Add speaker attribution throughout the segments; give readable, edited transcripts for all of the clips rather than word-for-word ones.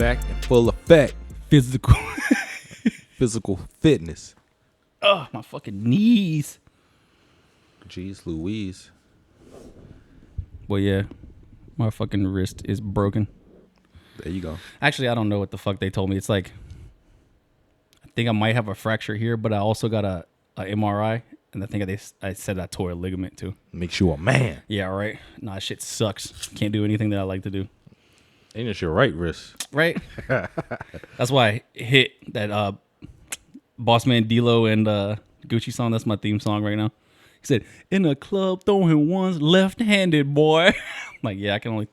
Speaker 1: back in full effect.
Speaker 2: Physical
Speaker 1: fitness.
Speaker 2: Oh, my fucking knees.
Speaker 1: Jeez Louise.
Speaker 2: Well, yeah. My fucking wrist is broken.
Speaker 1: There you go.
Speaker 2: Actually, I don't know what the fuck they told me. It's like, I think I might have a fracture here, but I also got a MRI, and I think I said I tore a ligament too.
Speaker 1: Makes you a man.
Speaker 2: Yeah, right. Nah, shit sucks. Can't do anything that I like to do.
Speaker 1: Ain't it your right wrist?
Speaker 2: Right. That's why I hit that Boss Man D-Lo and Gucci song. That's my theme song right now. He said, "In a club, throwing ones left-handed, boy." I'm like, yeah, I can only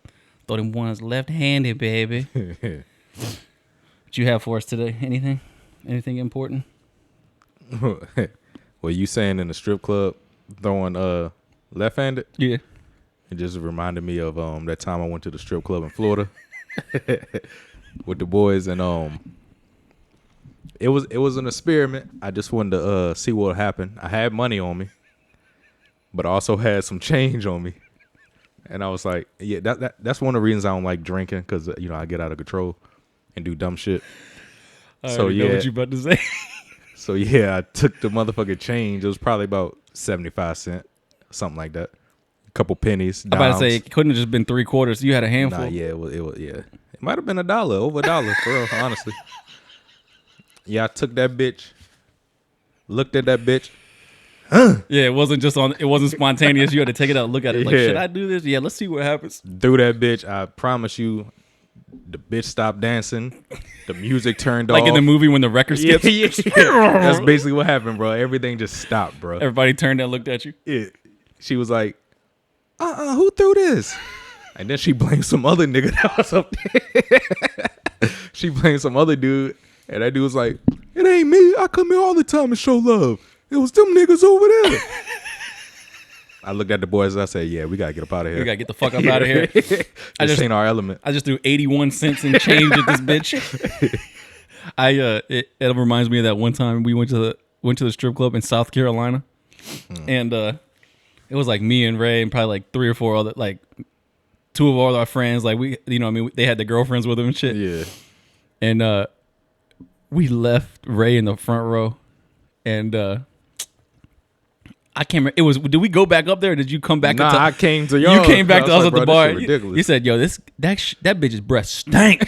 Speaker 2: throw them ones left-handed, baby. What you have for us today? Anything? Anything important?
Speaker 1: Well, you saying in the strip club throwing left-handed?
Speaker 2: Yeah.
Speaker 1: It just reminded me of that time I went to the strip club in Florida with the boys, and it was an experiment. I just wanted to see what would happen. I had money on me, but I also had some change on me, and I was like, yeah, that's one of the reasons I don't like drinking, because I get out of control and do dumb shit.
Speaker 2: I know what you about to say.
Speaker 1: So yeah, I took the motherfucking change. It was probably about 75 cents, something like that. A couple pennies.
Speaker 2: I'm about to say it couldn't have just been 3/4. You had a handful.
Speaker 1: Nah, yeah, it was yeah. It might have been $1, over $1 for real, honestly. Yeah, I took that bitch, looked at that bitch.
Speaker 2: Yeah, it wasn't spontaneous. You had to take it out and look at it. Like, should I do this? Yeah, let's see what happens.
Speaker 1: Threw that bitch. I promise you, the bitch stopped dancing. The music turned off.
Speaker 2: Like in the movie when the record skips?
Speaker 1: Yeah. That's basically what happened, bro. Everything just stopped, bro.
Speaker 2: Everybody turned and looked at you?
Speaker 1: Yeah. She was like, who threw this? And then she blamed some other nigga that was up there. She blamed some other dude. And that dude was like, it ain't me. I come here all the time and show love. It was them niggas over there. I looked at the boys and I said, yeah, we got to get up out of here.
Speaker 2: We got to get the fuck up out of here.
Speaker 1: This ain't our element.
Speaker 2: I just threw 81 cents in change at this bitch. It reminds me of that one time we went to the strip club in South Carolina. And it was like me and Ray and probably like 3 or 4 other, like 2 of all our friends. Like they had the girlfriends with them and shit.
Speaker 1: Yeah.
Speaker 2: And we left Ray in the front row. And I can't remember. Did we go back up there or did you come back?
Speaker 1: Nah, I came to y'all.
Speaker 2: You came back to us at the bar.
Speaker 1: Ridiculous.
Speaker 2: You said, yo, that bitch's breath stank.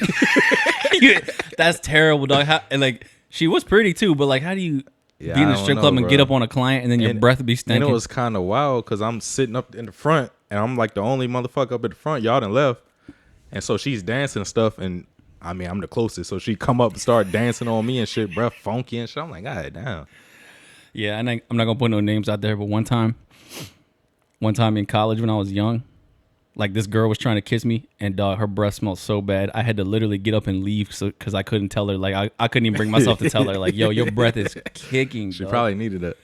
Speaker 2: That's terrible, dog. And like, she was pretty too, but like, how do you be in the strip club and get up on a client and then your breath be stinking?
Speaker 1: And it was kind of wild because I'm sitting up in the front and I'm like the only motherfucker up at the front. Y'all done left. And so she's dancing and stuff. And I mean, I'm the closest. So she come up and start dancing on me and shit, breath funky and shit. I'm like, God damn.
Speaker 2: Yeah, and I'm not going to put no names out there, but one time in college when I was young, like this girl was trying to kiss me and her breath smelled so bad. I had to literally get up and leave because I couldn't tell her. Like, I couldn't even bring myself to tell her, like, yo, your breath is kicking.
Speaker 1: She
Speaker 2: dog.
Speaker 1: probably needed that.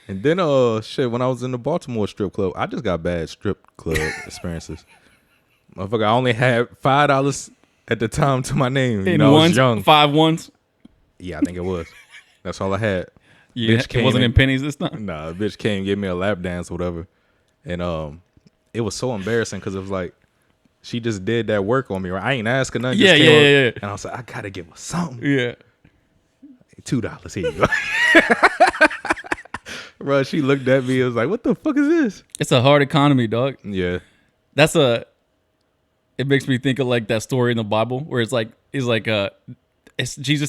Speaker 1: And then, when I was in the Baltimore strip club, I just got bad strip club experiences. Motherfucker, I only had $5 at the time to my name. I was young.
Speaker 2: 5 ones?
Speaker 1: Yeah, I think it was. That's all I had.
Speaker 2: Yeah, it wasn't in pennies this time?
Speaker 1: Nah, a bitch came, gave me a lap dance or whatever. And it was so embarrassing because it was like, she just did that work on me, right? I ain't asking nothing.
Speaker 2: Yeah.
Speaker 1: And I was like, I got to give her something.
Speaker 2: Yeah.
Speaker 1: $2, here you go. Bro, she looked at me and was like, what the fuck is this?
Speaker 2: It's a hard economy, dog.
Speaker 1: Yeah.
Speaker 2: It makes me think of like that story in the Bible where Jesus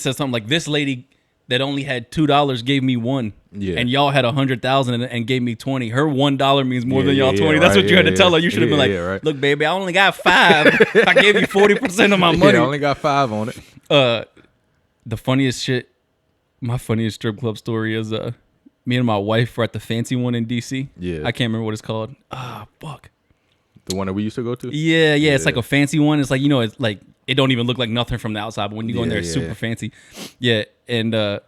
Speaker 2: says something like, this lady that only had $2 gave me 1. Yeah. And y'all had 100,000 and gave me 20. Her $1 means more than y'all 20. That's what you had to tell her. You should have been like, right. Look, baby, I only got 5. I gave you 40% of my money.
Speaker 1: I only got 5 on it.
Speaker 2: The funniest shit, my funniest strip club story is me and my wife were at the fancy one in DC. Yeah. I can't remember what it's called. Fuck.
Speaker 1: The one that we used to go to?
Speaker 2: Yeah. It's like a fancy one. It's like, it's like, it don't even look like nothing from the outside, but when you go in there, it's super fancy. Yeah, and I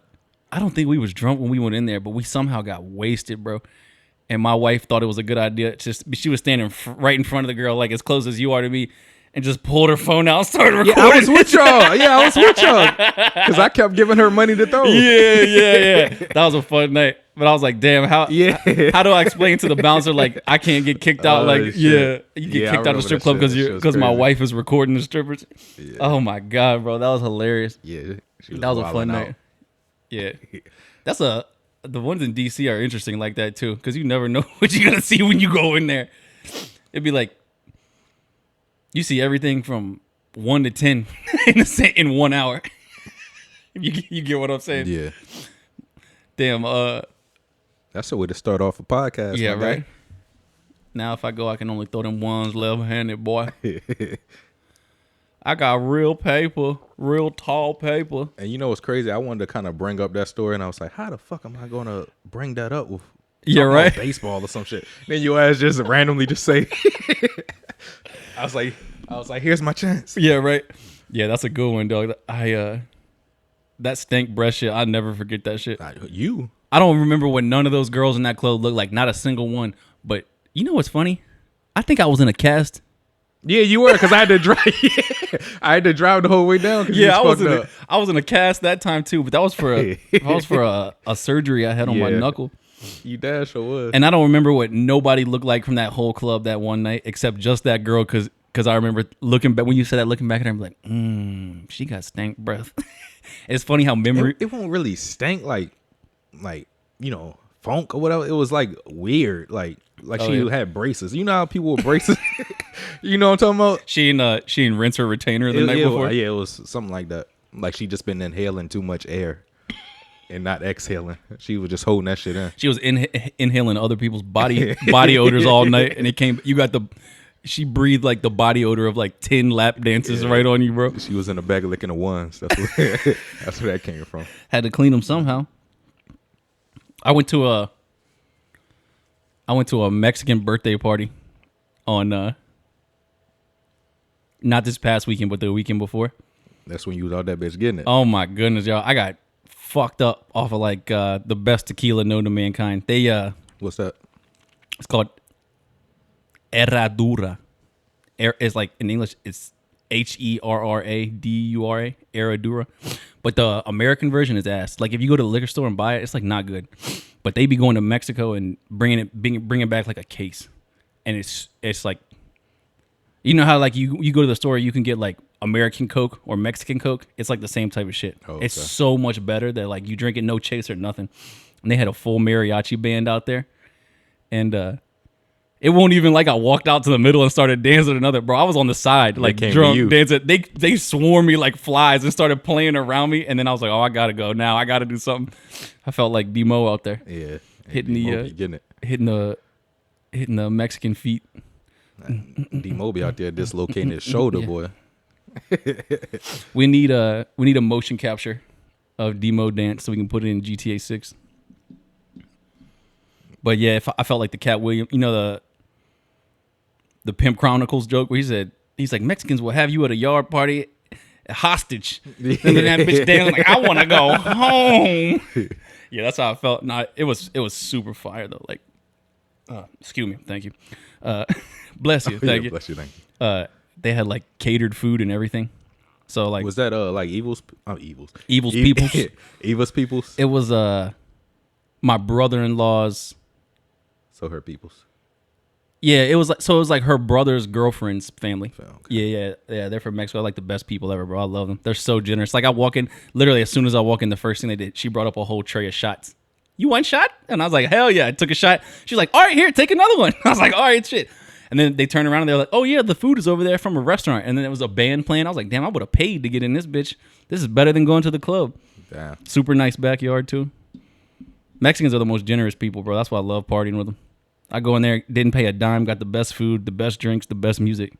Speaker 2: don't think we was drunk when we went in there, but we somehow got wasted, bro. And my wife thought it was a good idea. She was standing right in front of the girl, like as close as you are to me. and just pulled her phone out and started recording.
Speaker 1: Yeah, I was with y'all. Because I kept giving her money to throw.
Speaker 2: Yeah. That was a fun night. But I was like, damn, how do I explain to the bouncer, like, I can't get kicked out? Like, you get kicked out of the strip club because my wife is recording the strippers. Yeah. Oh, my God, bro. That was hilarious.
Speaker 1: Yeah.
Speaker 2: That was a fun night. Yeah. The ones in D.C. are interesting like that, too, because you never know what you're going to see when you go in there. It'd be like, you see everything from 1 to 10 in 1 hour. You get what I'm saying?
Speaker 1: Yeah.
Speaker 2: Damn.
Speaker 1: That's a way to start off a podcast.
Speaker 2: Yeah, right. Now if I go, I can only throw them ones left-handed, boy. I got real paper, real tall paper.
Speaker 1: And you know what's crazy? I wanted to kind of bring up that story, and I was like, how the fuck am I going to bring that up with
Speaker 2: right.
Speaker 1: baseball or some shit? Then your ass just randomly just say, I was like, here's my chance.
Speaker 2: Yeah, right. Yeah, that's a good one, dog. That stank breath shit, I'll never forget that shit. I don't remember what none of those girls in that club looked like, not a single one. But you know what's funny? I think I was in a cast.
Speaker 1: Yeah, you were, because I had to drive. I had to drive the whole way down.
Speaker 2: Yeah, I was in a cast that time too, but that was for a surgery I had on my knuckle.
Speaker 1: You damn sure was.
Speaker 2: And I don't remember what nobody looked like from that whole club that one night, except just that girl, because I remember looking back when you said that, looking back at her, I'm like, she got stank breath. It's funny how memory.
Speaker 1: It won't really stink like funk or whatever. It was like weird, like she had braces. You know how people with braces. You know what I'm talking about?
Speaker 2: She didn't rinse her retainer the night before.
Speaker 1: Yeah, it was something like that. Like she just been inhaling too much air and not exhaling. She was just holding that shit in.
Speaker 2: She was inhaling other people's body odors all night, and it came. She breathed like the body odor of like 10 lap dances right on you, bro.
Speaker 1: She was in the bag licking the ones. That's where that came from.
Speaker 2: Had to clean them somehow. I went to a Mexican birthday party on not this past weekend, but the weekend before.
Speaker 1: That's when you was out that bitch getting it.
Speaker 2: Oh my goodness, y'all! I got fucked up off of like the best tequila known to mankind.
Speaker 1: What's that?
Speaker 2: It's called Herradura. It's like in English, it's Herradura. Herradura. But the American version is ass. Like if you go to the liquor store and buy it, it's like not good. But they be going to Mexico and bringing back like a case, and it's like, you know how like you go to the store, you can get like American Coke or Mexican Coke. It's like the same type of shit. Oh, okay. It's so much better that like you drink it no chase or nothing. And they had a full mariachi band out there, and it won't even like I walked out to the middle and started dancing another, bro. I was on the side, like drunk, dancing. They swarmed me like flies and started playing around me. And then I was like, oh, I gotta go now. I gotta do something. I felt like D-Mo out there.
Speaker 1: Yeah.
Speaker 2: Hitting the Mexican feet.
Speaker 1: D-Mo be out there dislocating his shoulder, boy.
Speaker 2: We need a motion capture of D-Mo dance so we can put it in GTA 6. But yeah, I felt like the Cat Williams, you know, the Pimp Chronicles joke where he's like, Mexicans will have you at a yard party hostage. And then that bitch dancing like, I want to go home. Yeah, that's how I felt. No, it was super fire though. Like, excuse me, thank you. Bless you, thank you.
Speaker 1: Bless you, thank you.
Speaker 2: They had like catered food and everything. So like,
Speaker 1: was that like Evil's
Speaker 2: Peoples?
Speaker 1: Evil's Peoples.
Speaker 2: It was my brother-in-law's.
Speaker 1: So her peoples.
Speaker 2: Yeah, it was like her brother's girlfriend's family.
Speaker 1: Okay.
Speaker 2: Yeah. They're from Mexico. Like the best people ever, bro. I love them. They're so generous. Like I walk in, literally as soon as I walk in, the first thing they did, she brought up a whole tray of shots. You want shot? And I was like, hell yeah. I took a shot. She's like, all right, here, take another one. I was like, all right, shit. And then they turned around and they're like, oh yeah, the food is over there from a restaurant. And then it was a band playing. I was like, damn, I would have paid to get in this bitch. This is better than going to the club.
Speaker 1: Damn.
Speaker 2: Super nice backyard too. Mexicans are the most generous people, bro. That's why I love partying with them. I go in there, didn't pay a dime, got the best food, the best drinks, the best music.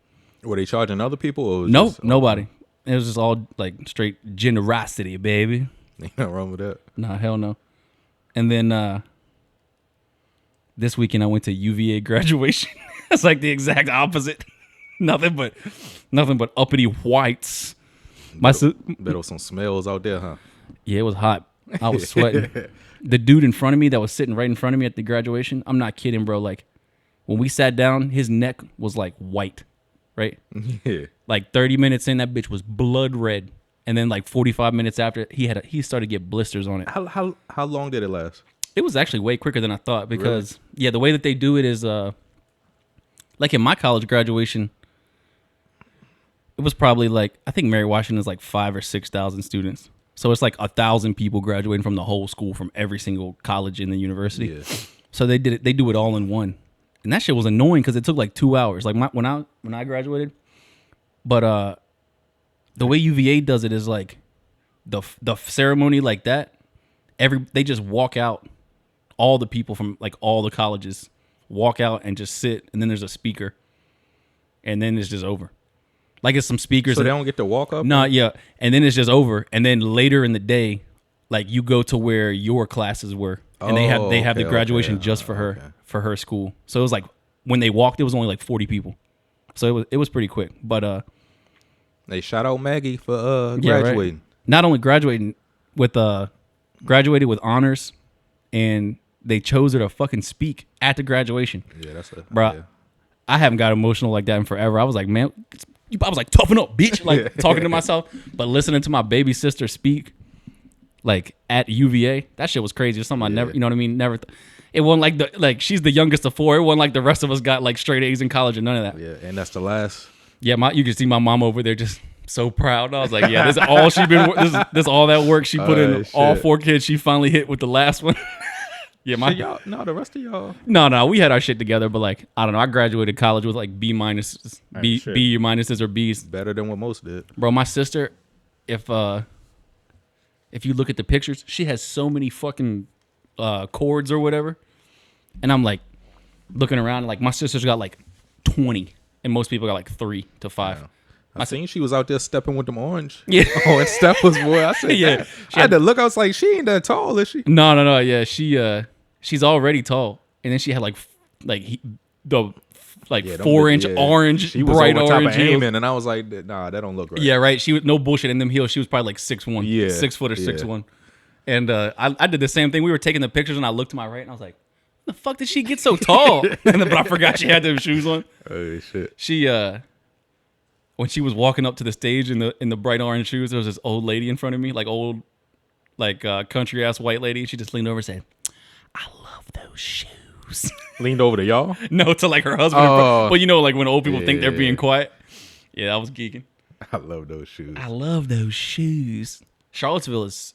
Speaker 1: Were they charging other people? Or was
Speaker 2: nope, nobody. It was just all like straight generosity, baby.
Speaker 1: Ain't nothing wrong with that.
Speaker 2: Nah, hell no. And then this weekend I went to UVA graduation. It's like the exact opposite. Nothing but uppity whites.
Speaker 1: Bet was some smells out there, huh?
Speaker 2: Yeah, it was hot. I was sweating. The dude in front of me that was sitting right in front of me at the graduation, I'm not kidding, bro. Like, when we sat down, his neck was like white right?
Speaker 1: Yeah.
Speaker 2: Like 30 minutes in, that bitch was blood red. And then like 45 minutes after, he started to get blisters on it.
Speaker 1: How long did it last?
Speaker 2: It was actually way quicker than I thought because, the way that they do it is, like in my college graduation, it was probably like, I think Mary Washington is like 5,000 or 6,000 students. So it's like 1,000 people graduating from the whole school from every single college in the university. Yeah. So they do it all in one. And that shit was annoying because it took like 2 hours. Like when I graduated, but the way UVA does it is like the ceremony like that. They just walk out. All the people from like all the colleges walk out and just sit, and then there's a speaker, and then it's just over. Like it's some speakers.
Speaker 1: So they don't get to walk up?
Speaker 2: No, yeah. And then it's just over. And then later in the day, like you go to where your classes were, and they have the graduation just for her school. So it was like when they walked, it was only like 40 people. So it was pretty quick. But
Speaker 1: they shout out Maggie for graduating.
Speaker 2: Right. Not only graduating with graduated with honors, and they chose her to fucking speak at the graduation.
Speaker 1: Yeah,
Speaker 2: bro. Yeah. I haven't got emotional like that in forever. I was like, man. I was like, toughen up, bitch. Like talking to myself, but listening to my baby sister speak, like at UVA, that shit was crazy. It's something I never, you know what I mean? Never. It wasn't like she's the youngest of four. It wasn't like the rest of us got like straight A's in college and none of that.
Speaker 1: Yeah, and that's the last.
Speaker 2: Yeah, you can see my mom over there just so proud. I was like, yeah, this is all she been. This all that work she put in. Shit. All 4 kids, she finally hit with the last one. Yeah,
Speaker 1: the rest of y'all.
Speaker 2: No, we had our shit together, but like I don't know. I graduated college with like B minuses, B minuses or B's.
Speaker 1: Better than what most did,
Speaker 2: bro. My sister, if you look at the pictures, she has so many fucking cords or whatever, and I'm like looking around, and like my sister's got like 20, and most people got like 3 to 5. Yeah.
Speaker 1: I seen she was out there stepping with them orange.
Speaker 2: Yeah.
Speaker 1: Oh, and Steph was boy. I said, yeah. I had to look. I was like, she ain't that tall, is she?
Speaker 2: No. Yeah, she's already tall, and then she had 4-inch orange,
Speaker 1: she was
Speaker 2: bright
Speaker 1: over top
Speaker 2: orange
Speaker 1: of aiming, and I was like, nah, that don't look right.
Speaker 2: Yeah, right. She was no bullshit in them heels. She was probably like 6'1",
Speaker 1: yeah,
Speaker 2: 6 foot or 6'1". And I did the same thing. We were taking the pictures, and I looked to my right, and I was like, the fuck did she get so tall? But I forgot she had them shoes on.
Speaker 1: Oh shit.
Speaker 2: She when she was walking up to the stage in the bright orange shoes, there was this old lady in front of me, like country ass white lady. She just leaned over and said, "I love those shoes."
Speaker 1: Leaned over to y'all?
Speaker 2: No, to like her husband. Well, you know, like when old people think they're being quiet. Yeah, I was geeking.
Speaker 1: I love those shoes.
Speaker 2: I love those shoes. Charlottesville is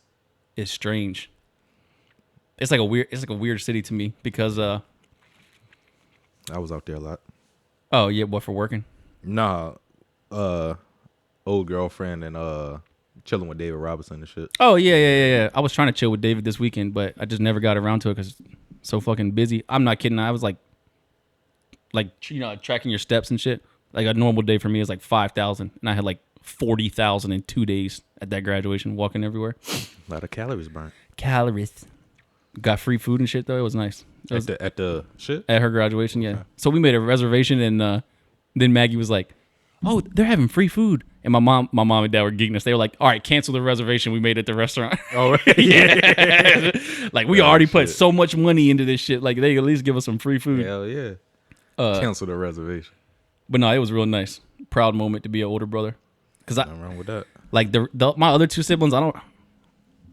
Speaker 2: strange. It's like a weird city to me because
Speaker 1: I was out there a lot.
Speaker 2: Oh yeah, what, for working?
Speaker 1: Nah, old girlfriend and chilling with David Robinson and shit.
Speaker 2: Oh yeah. I was trying to chill with David this weekend, but I just never got around to it because so fucking busy. I'm not kidding. I was like you know, tracking your steps and shit. Like a normal day for me is like 5,000, and I had like 40,000 in 2 days at that graduation, walking everywhere.
Speaker 1: A lot of calories burnt.
Speaker 2: Calories. Got free food and shit though. It was nice.
Speaker 1: At the shit?
Speaker 2: At her graduation, yeah. Okay. So we made a reservation, and then Maggie was like, "Oh, they're having free food." And my mom and dad were geeking us. They were like, "All right, cancel the reservation we made at the restaurant."
Speaker 1: Oh, yeah.
Speaker 2: Like we already put so much money into this shit. Like they at least give us some free food.
Speaker 1: Hell yeah. Cancel the reservation.
Speaker 2: But no, it was real nice. Proud moment to be an older brother. Cause
Speaker 1: nothing wrong with that.
Speaker 2: Like my other 2 siblings, I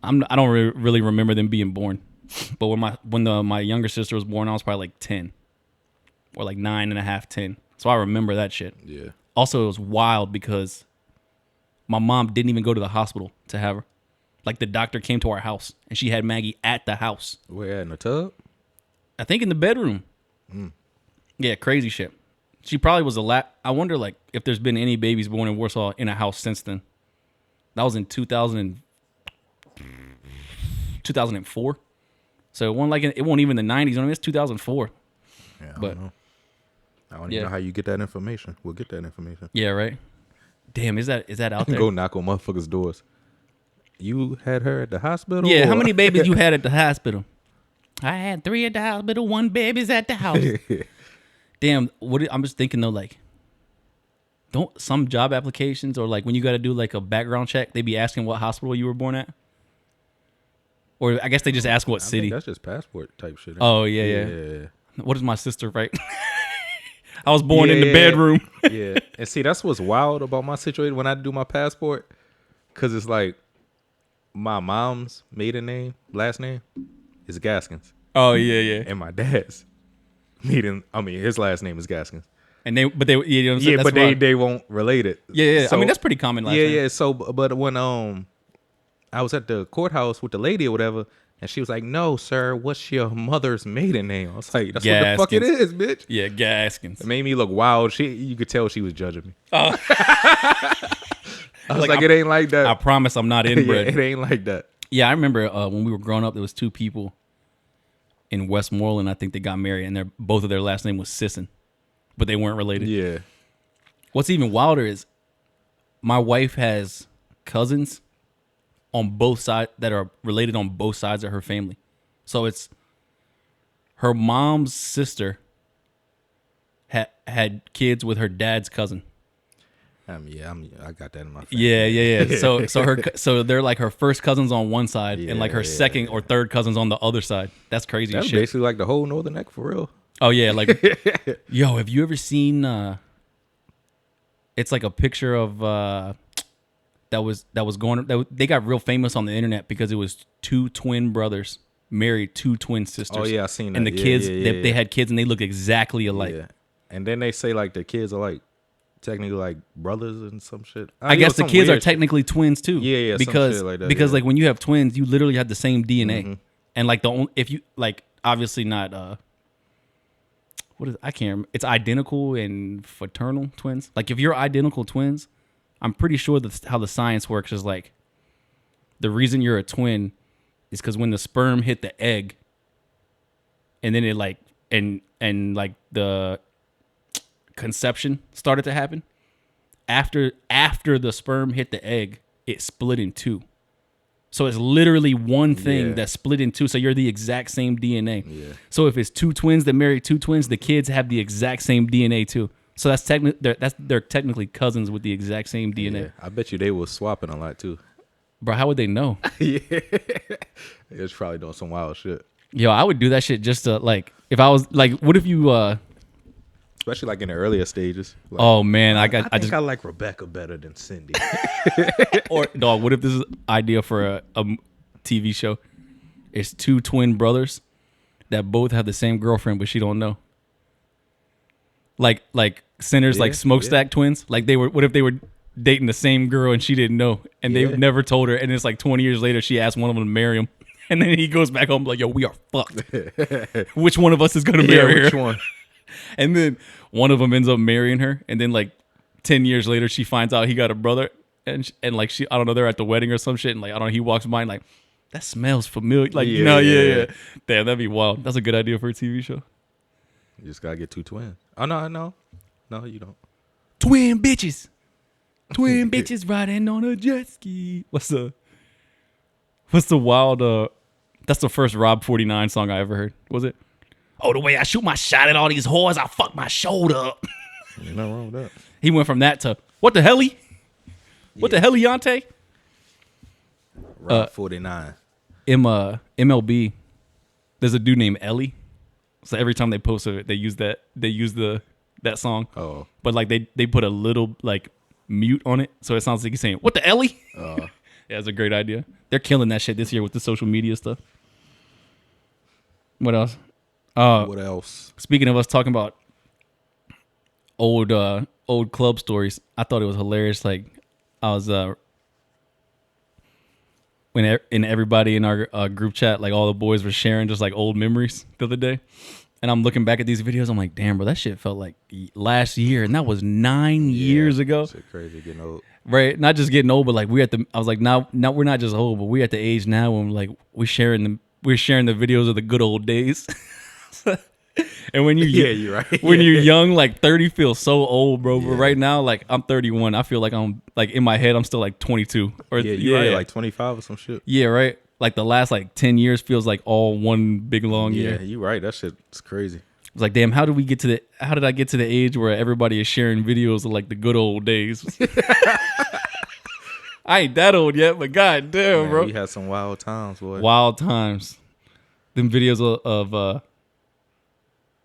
Speaker 2: don't really remember them being born. But when my younger sister was born, I was probably like 10 or like 9.5, 10. So I remember that shit.
Speaker 1: Yeah.
Speaker 2: Also, it was wild because my mom didn't even go to the hospital to have her. Like the doctor came to our house and she had Maggie at the house.
Speaker 1: Where, in the tub?
Speaker 2: I think in the bedroom. Yeah, crazy shit. She probably was I wonder like if there's been any babies born in Warsaw in a house since then. That was in 2004. So it wasn't even the 90s. I mean, it's 2004.
Speaker 1: Yeah, I don't know. I don't even know how you get that information. We'll get that information.
Speaker 2: Yeah, right. Damn, is that out there?
Speaker 1: Go knock on motherfuckers' doors. You had her at the hospital?
Speaker 2: Yeah, how many babies you had at the hospital? I had 3 at the hospital, 1 baby's at the house. Damn, I'm just thinking though, like, don't some job applications or like when you got to do like a background check, they be asking what hospital you were born at? Or I guess they just ask what city.
Speaker 1: That's just passport type shit.
Speaker 2: Oh, yeah. What does my sister write? I was born in the bedroom.
Speaker 1: Yeah. And see, that's what's wild about my situation when I do my passport. Because it's like my mom's maiden name, last name, is Gaskins.
Speaker 2: Oh, yeah.
Speaker 1: And my dad's his last name is Gaskins.
Speaker 2: And you know what I'm saying?
Speaker 1: Yeah,
Speaker 2: That's
Speaker 1: but they won't relate it.
Speaker 2: Yeah.
Speaker 1: So,
Speaker 2: I mean, that's pretty common last name.
Speaker 1: Yeah. So, but when I was at the courthouse with the lady or whatever, and she was like, "No, sir, what's your mother's maiden name?" I was like, "That's what the fuck it is, bitch."
Speaker 2: Yeah, Gaskins.
Speaker 1: It made me look wild. You could tell she was judging me.
Speaker 2: Oh.
Speaker 1: I was like, it ain't like that.
Speaker 2: I promise I'm not inbred.
Speaker 1: Yeah, it ain't like that.
Speaker 2: Yeah, I remember when we were growing up, there was two people in Westmoreland. I think they got married, and both of their last name was Sisson, but they weren't related.
Speaker 1: Yeah.
Speaker 2: What's even wilder is my wife has cousins on both sides that are related on both sides of her family. So it's her mom's sister had kids with her dad's cousin.
Speaker 1: I got that in my family.
Speaker 2: Yeah. So they're like her first cousins on one side and like her second or third cousins on the other side. That's crazy.
Speaker 1: That's
Speaker 2: shit.
Speaker 1: basically like the whole Northern Neck for real.
Speaker 2: Oh yeah, like yo, have you ever seen? It's like a picture of they got real famous on the internet because it was two twin brothers married two twin sisters.
Speaker 1: Oh yeah, I seen that.
Speaker 2: And the kids, they had kids and they look exactly alike.
Speaker 1: Yeah. And then they say like the kids are like technically like brothers and some shit.
Speaker 2: I guess the kids are technically twins too.
Speaker 1: Yeah,
Speaker 2: because
Speaker 1: some shit like that,
Speaker 2: because like when you have twins, you literally have the same DNA.
Speaker 1: Mm-hmm.
Speaker 2: And like if you like obviously not what is I can't remember. It's identical and fraternal twins. Like if you're identical twins, I'm pretty sure that's how the science works is like the reason you're a twin is because when the sperm hit the egg and then it like and like the conception started to happen after the sperm hit the egg, it split in two. So it's literally one thing that split in two. So you're the exact same DNA.
Speaker 1: Yeah.
Speaker 2: So if it's two twins that marry two twins, the kids have the exact same DNA too. So they're technically cousins with the exact same DNA.
Speaker 1: Yeah. I bet you they was swapping a lot too.
Speaker 2: Bro, how would they know?
Speaker 1: Yeah. They was probably doing some wild shit.
Speaker 2: Yo, I would do that shit just to like if I was like, what if you
Speaker 1: especially like in the earlier stages. Like,
Speaker 2: oh man, I
Speaker 1: think I like Rebecca better than Cindy.
Speaker 2: Or dog, what if this is an idea for a TV show? It's two twin brothers that both have the same girlfriend, but she don't know. Like Sinners, like smokestack twins. Like what if they were dating the same girl and she didn't know, and they never told her, and it's like 20 years later she asked one of them to marry him, and then he goes back home like, yo, we are fucked. Which one of us is gonna marry her?
Speaker 1: Which one?
Speaker 2: And then one of them ends up marrying her, and then like 10 years later she finds out he got a brother, and like she I don't know, they're at the wedding or some shit, and like I don't know, he walks by and like that smells familiar, like yeah. Damn, that'd be wild. That's a good idea for a TV show.
Speaker 1: You just gotta get two twins. Oh no, you don't.
Speaker 2: Twin bitches riding on a jet ski. What's the wild? That's the first Rob 49 song I ever heard. Was it? Oh, the way I shoot my shot at all these whores, I fuck my shoulder up.
Speaker 1: Ain't nothing wrong with that.
Speaker 2: He went from that to what the helly? What the helly, Yante?
Speaker 1: Rob 49.
Speaker 2: MLB. There's a dude named Ellie. So every time they post it, they use that song.
Speaker 1: Oh.
Speaker 2: But like they put a little like mute on it, so it sounds like he's saying, "What the Ellie?" Yeah, it's a great idea. They're killing that shit this year with the social media stuff. What else?
Speaker 1: What else?
Speaker 2: Speaking of us talking about old club stories, I thought it was hilarious. Like I was when everybody in our group chat, like all the boys were sharing just like old memories the other day, and I'm looking back at these videos. I'm like, damn, bro, that shit felt like last year, and that was 9 years ago.
Speaker 1: Shit crazy, getting old.
Speaker 2: Right, not just getting old, but like I was like, now we're not just old, but we're at the age now when like we're sharing the videos of the good old days. And when
Speaker 1: you're right.
Speaker 2: When you're young, like 30 feels so old, bro. But right now, like I'm 31, I feel like I'm like in my head I'm still like 22 or
Speaker 1: right, like 25 or some shit.
Speaker 2: Yeah, right. Like the last like 10 years feels like all one big long year.
Speaker 1: Yeah, you're right. That shit's crazy.
Speaker 2: It's like, damn, how did I get to the age where everybody is sharing videos of like the good old days? I ain't that old yet, but god damn, bro.
Speaker 1: We had some wild times, boy.
Speaker 2: Wild times. Them videos of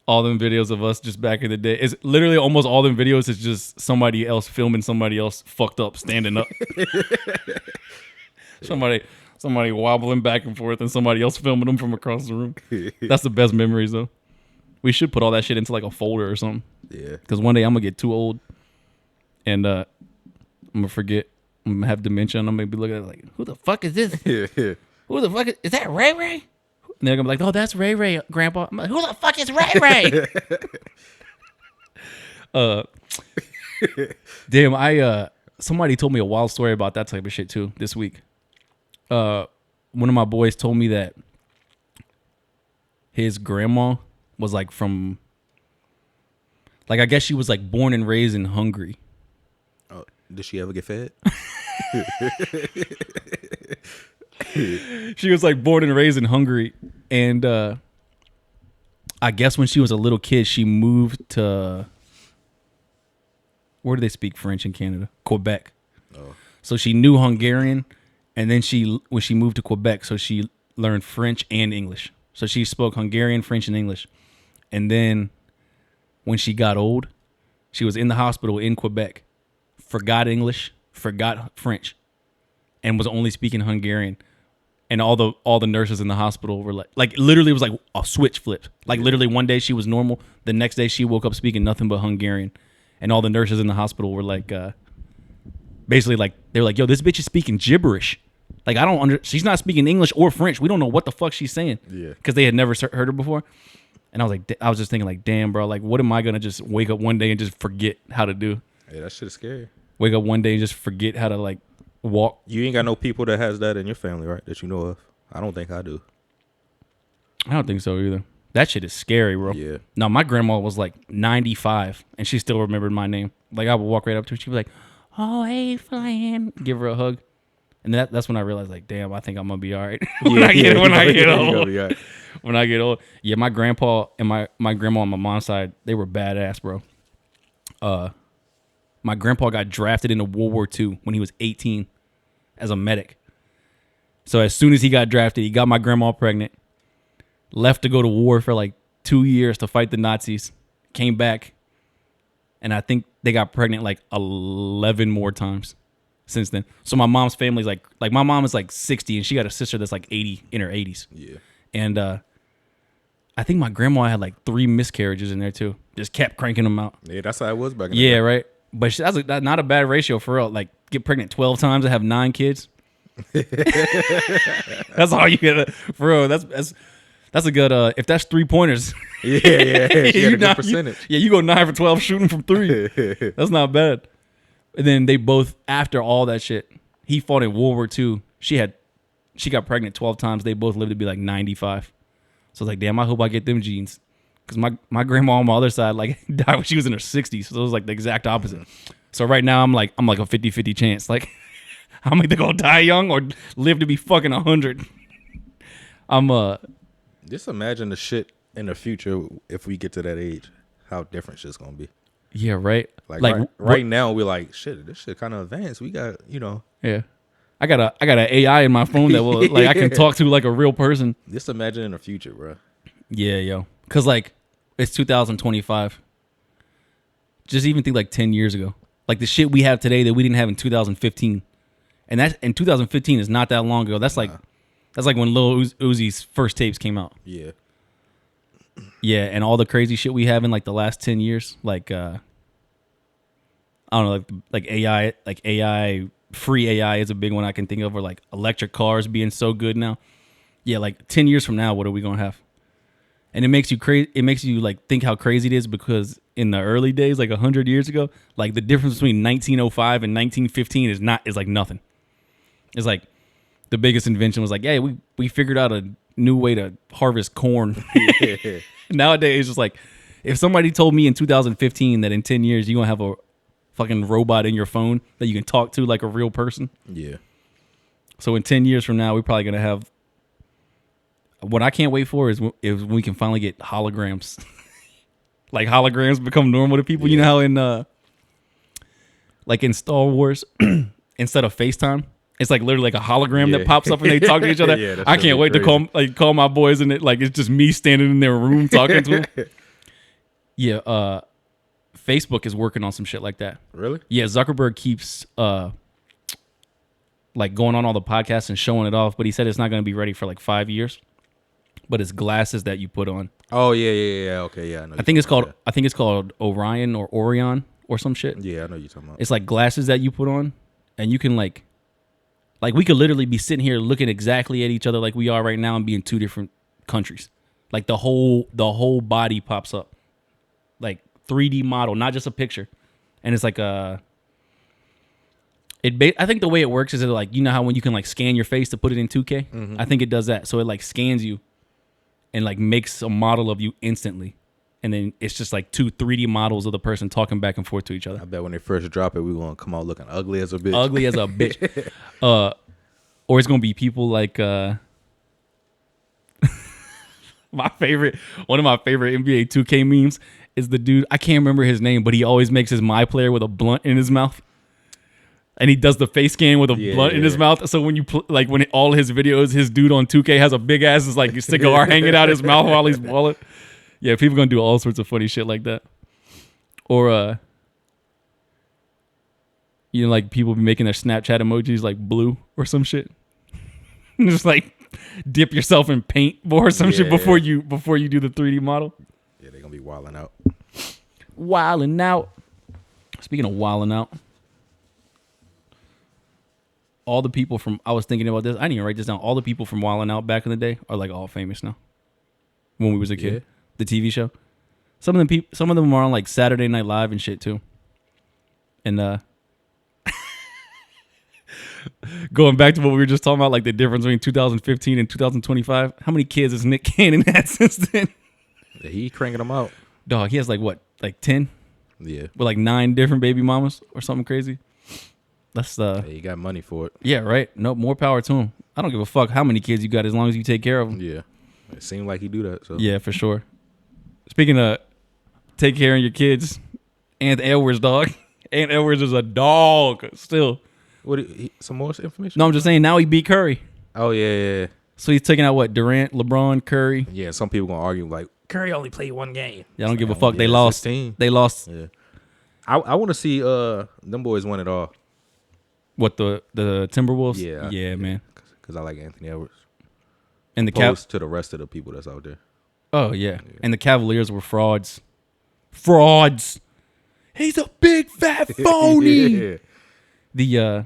Speaker 2: all them videos of us just back in the day. It's literally almost all them videos is just somebody else filming somebody else fucked up, standing up. Somebody wobbling back and forth and somebody else filming them from across the room. That's the best memories, though. We should put all that shit into like a folder or something. Yeah. Because one day I'm going to get too old and I'm going to forget. I'm going to have dementia and I'm going to be looking at it like, who the fuck is this? Who the fuck is that Ray Ray? And they're going to be like, oh, that's Ray Ray, Grandpa. I'm like, who the fuck is Ray Ray? Damn, somebody told me a wild story about that type of shit too this week. One of my boys told me that his grandma was like from, like, I guess she was like born and raised in Hungary.
Speaker 1: Oh, did she ever get fed?
Speaker 2: She was like born and raised in Hungary, and I guess when she was a little kid, she moved to, where do they speak French in Canada? Quebec. Oh. So she knew Hungarian, and then when she moved to Quebec, so she learned French and English. So she spoke Hungarian, French, and English. And then when she got old, she was in the hospital in Quebec, forgot English, forgot French, and was only speaking Hungarian. And all the nurses in the hospital were like literally it was like a switch flipped. Like literally one day she was normal, the next day she woke up speaking nothing but Hungarian. And all the nurses in the hospital were like, basically like, they were like, yo, this bitch is speaking gibberish. Like, she's not speaking English or French. We don't know what the fuck she's saying. Yeah. Because they had never heard her before. And I was just thinking like, damn, bro, like, what am I going to just wake up one day and just forget how to do?
Speaker 1: Yeah, that shit is scary.
Speaker 2: Wake up one day and just forget how to like walk.
Speaker 1: You ain't got no people that has that in your family, right? That you know of? I don't think I do.
Speaker 2: I don't think so either. That shit is scary, bro. Yeah. No, my grandma was like 95 and she still remembered my name. Like I would walk right up to her. She'd be like, oh, hey, Flann. Give her a hug. And that's when I realized, like, damn, I think I'm gonna be all right when I get old. When I get old, yeah. My grandpa and my grandma on my mom's side, they were badass, bro. My grandpa got drafted into World War II when he was 18 as a medic. So as soon as he got drafted, he got my grandma pregnant. Left to go to war for like 2 years to fight the Nazis. Came back, and I think they got pregnant like 11 more times since then. So my mom's family's like my mom is like 60 and she got a sister that's like 80 in her 80s. Yeah. And I think my grandma had like 3 miscarriages in there too. Just kept cranking them out.
Speaker 1: Yeah, that's how it was back in
Speaker 2: the day. Yeah, right. But that's not a bad ratio for real. Like get pregnant 12 times and have 9 kids. That's all you get for real. That's a good if that's 3-pointers.
Speaker 1: Yeah. She had a good percentage.
Speaker 2: You go 9 for 12 shooting from 3. That's not bad. And then they both, after all that shit, he fought in World War II. She got pregnant 12 times. They both lived to be like 95. So I was like, damn, I hope I get them genes. Because my grandma on my other side like died when she was in her 60s. So it was like the exact opposite. So right now I'm like a 50-50 chance. Like I'm either gonna die young or live to be fucking 100.
Speaker 1: Just imagine the shit in the future if we get to that age. How different shit's gonna be.
Speaker 2: Yeah, right.
Speaker 1: Like right now, we're like, shit, this shit kind of advanced. We got,
Speaker 2: Yeah. I got an AI in my phone that will, like, I can talk to like a real person.
Speaker 1: Just imagine in the future, bro.
Speaker 2: Yeah, yo. Because, like, it's 2025. Just even think, like, 10 years ago. Like, the shit we have today that we didn't have in 2015. And 2015 is not that long ago. That's like when Lil Uzi's first tapes came out.
Speaker 1: Yeah.
Speaker 2: Yeah, and all the crazy shit we have in like the last 10 years, like I don't know, like AI, free AI is a big one I can think of, or like electric cars being so good now. Yeah, like 10 years from now, what are we gonna have? And it makes you crazy. It makes you like think how crazy it is because in the early days, like 100 years ago, like the difference between 1905 and 1915 is like nothing. It's like the biggest invention was like, yeah, we figured out a new way to harvest corn. Nowadays, it's just like if somebody told me in 2015 that in 10 years you're gonna have a fucking robot in your phone that you can talk to like a real person.
Speaker 1: Yeah.
Speaker 2: So in 10 years from now, we're probably gonna have. What I can't wait for is we can finally get holograms. Like holograms become normal to people. Yeah. You know how in like in Star Wars, instead of FaceTime, it's like literally like a hologram that pops up and they talk to each other. Yeah, I can't wait to call my boys and it's just me standing in their room talking to them. Yeah, Facebook is working on some shit like that.
Speaker 1: Really?
Speaker 2: Yeah, Zuckerberg keeps like going on all the podcasts and showing it off, but he said it's not going to be ready for like 5 years. But it's glasses that you put on.
Speaker 1: Oh yeah. Okay, yeah.
Speaker 2: I think it's called Orion or some shit.
Speaker 1: Yeah, I know you're talking about.
Speaker 2: It's like glasses that you put on, and you can like we could literally be sitting here looking exactly at each other like we are right now and be in two different countries. Like the whole body pops up, like 3D model, not just a picture. And it's like I think the way it works is that, like, you know how when you can like scan your face to put it in 2K?
Speaker 1: Mm-hmm.
Speaker 2: I think it does that. So it like scans you and like makes a model of you instantly. And then it's just like 2 3D models of the person talking back and forth to each other.
Speaker 1: I bet when they first drop it, we're going to come out looking ugly as a bitch.
Speaker 2: Ugly as a bitch. Or it's going to be people like one of my favorite NBA 2K memes is the dude, I can't remember his name, but he always makes his My Player with a blunt in his mouth. And he does the face scan with a blunt in his mouth. So when you when all his videos, his dude on 2K has a big ass, it's like a cigar hanging out his mouth while he's balling. Yeah, people gonna do all sorts of funny shit like that. Or like people be making their Snapchat emojis like blue or some shit. Just like dip yourself in paint or some shit before you do the 3D model.
Speaker 1: Yeah, they're gonna be wilding out.
Speaker 2: Wilding out. Speaking of wilding out. All the people from, I was thinking about this. I didn't even write this down. All the people from Wildin' Out back in the day are like all famous now. When we was a kid,
Speaker 1: Yeah.
Speaker 2: The TV show. Some of them are on like Saturday Night Live and shit too. And going back to what we were just talking about, like the difference between 2015 and 2025. How many kids has Nick Cannon had since then?
Speaker 1: Yeah, he cranking them out.
Speaker 2: Dog, he has like what, like 10?
Speaker 1: Yeah.
Speaker 2: With like 9 different baby mamas or something crazy. That's
Speaker 1: Hey, he got money for it.
Speaker 2: Yeah, right. No, more power to him. I don't give a fuck how many kids you got as long as you take care of them.
Speaker 1: Yeah. It seemed like he do that. So.
Speaker 2: Yeah, for sure. Speaking of take care of your kids, Aunt Edwards, dog. Aunt Edwards is a dog still.
Speaker 1: What? Some more information?
Speaker 2: No, I'm just saying now he beat Curry.
Speaker 1: Oh, yeah.
Speaker 2: So he's taking out what? Durant, LeBron, Curry.
Speaker 1: Yeah, some people going to argue like, Curry only played one game.
Speaker 2: Yeah, I don't give a fuck. They lost.
Speaker 1: 16.
Speaker 2: They lost.
Speaker 1: Yeah. I want to see them boys win it all.
Speaker 2: What, the Timberwolves?
Speaker 1: Yeah.
Speaker 2: Yeah, man.
Speaker 1: Because I like Anthony Edwards.
Speaker 2: And the
Speaker 1: Cavs to the rest of the people that's out there.
Speaker 2: Oh, yeah. And the Cavaliers were frauds. Frauds. He's a big fat phony.
Speaker 1: Yeah.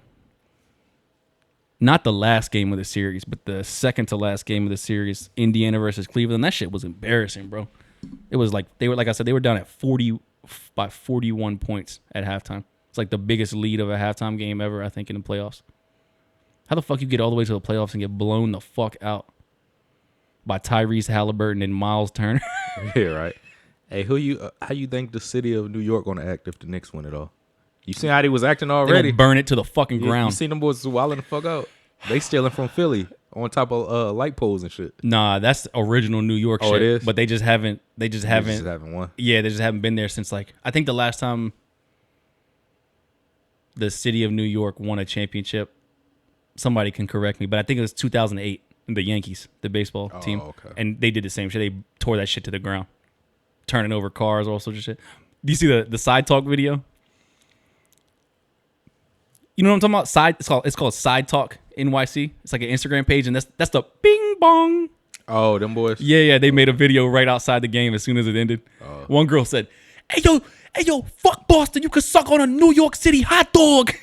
Speaker 2: Not the last game of the series, but the second to last game of the series, Indiana versus Cleveland. That shit was embarrassing, bro. It was like they were down at 41 points at halftime. It's like the biggest lead of a halftime game ever, I think, in the playoffs. How the fuck you get all the way to the playoffs and get blown the fuck out by Tyrese Halliburton and Miles Turner?
Speaker 1: Yeah, right. Hey, how you think the city of New York gonna act if the Knicks win it all? You seen how they was acting already?
Speaker 2: They burn it to the fucking ground.
Speaker 1: You seen them boys wilding the fuck out? They stealing from Philly on top of light poles and shit.
Speaker 2: Nah, that's original New York shit.
Speaker 1: Oh, it is?
Speaker 2: But they just haven't
Speaker 1: won.
Speaker 2: Yeah, they just haven't been there since like I think the last time the city of New York won a championship. Somebody can correct me, but I think it was 2008. The Yankees, the baseball team,
Speaker 1: okay.
Speaker 2: And they did the same shit. They tore that shit to the ground, turning over cars, all sorts of shit. Do you see the Side Talk video? You know what I'm talking about? It's called Side Talk NYC. It's like an Instagram page, and that's the Bing Bong.
Speaker 1: Oh, them boys.
Speaker 2: Yeah. They made a video right outside the game as soon as it ended. One girl said, "Hey yo, fuck Boston. You could suck on a New York City hot dog."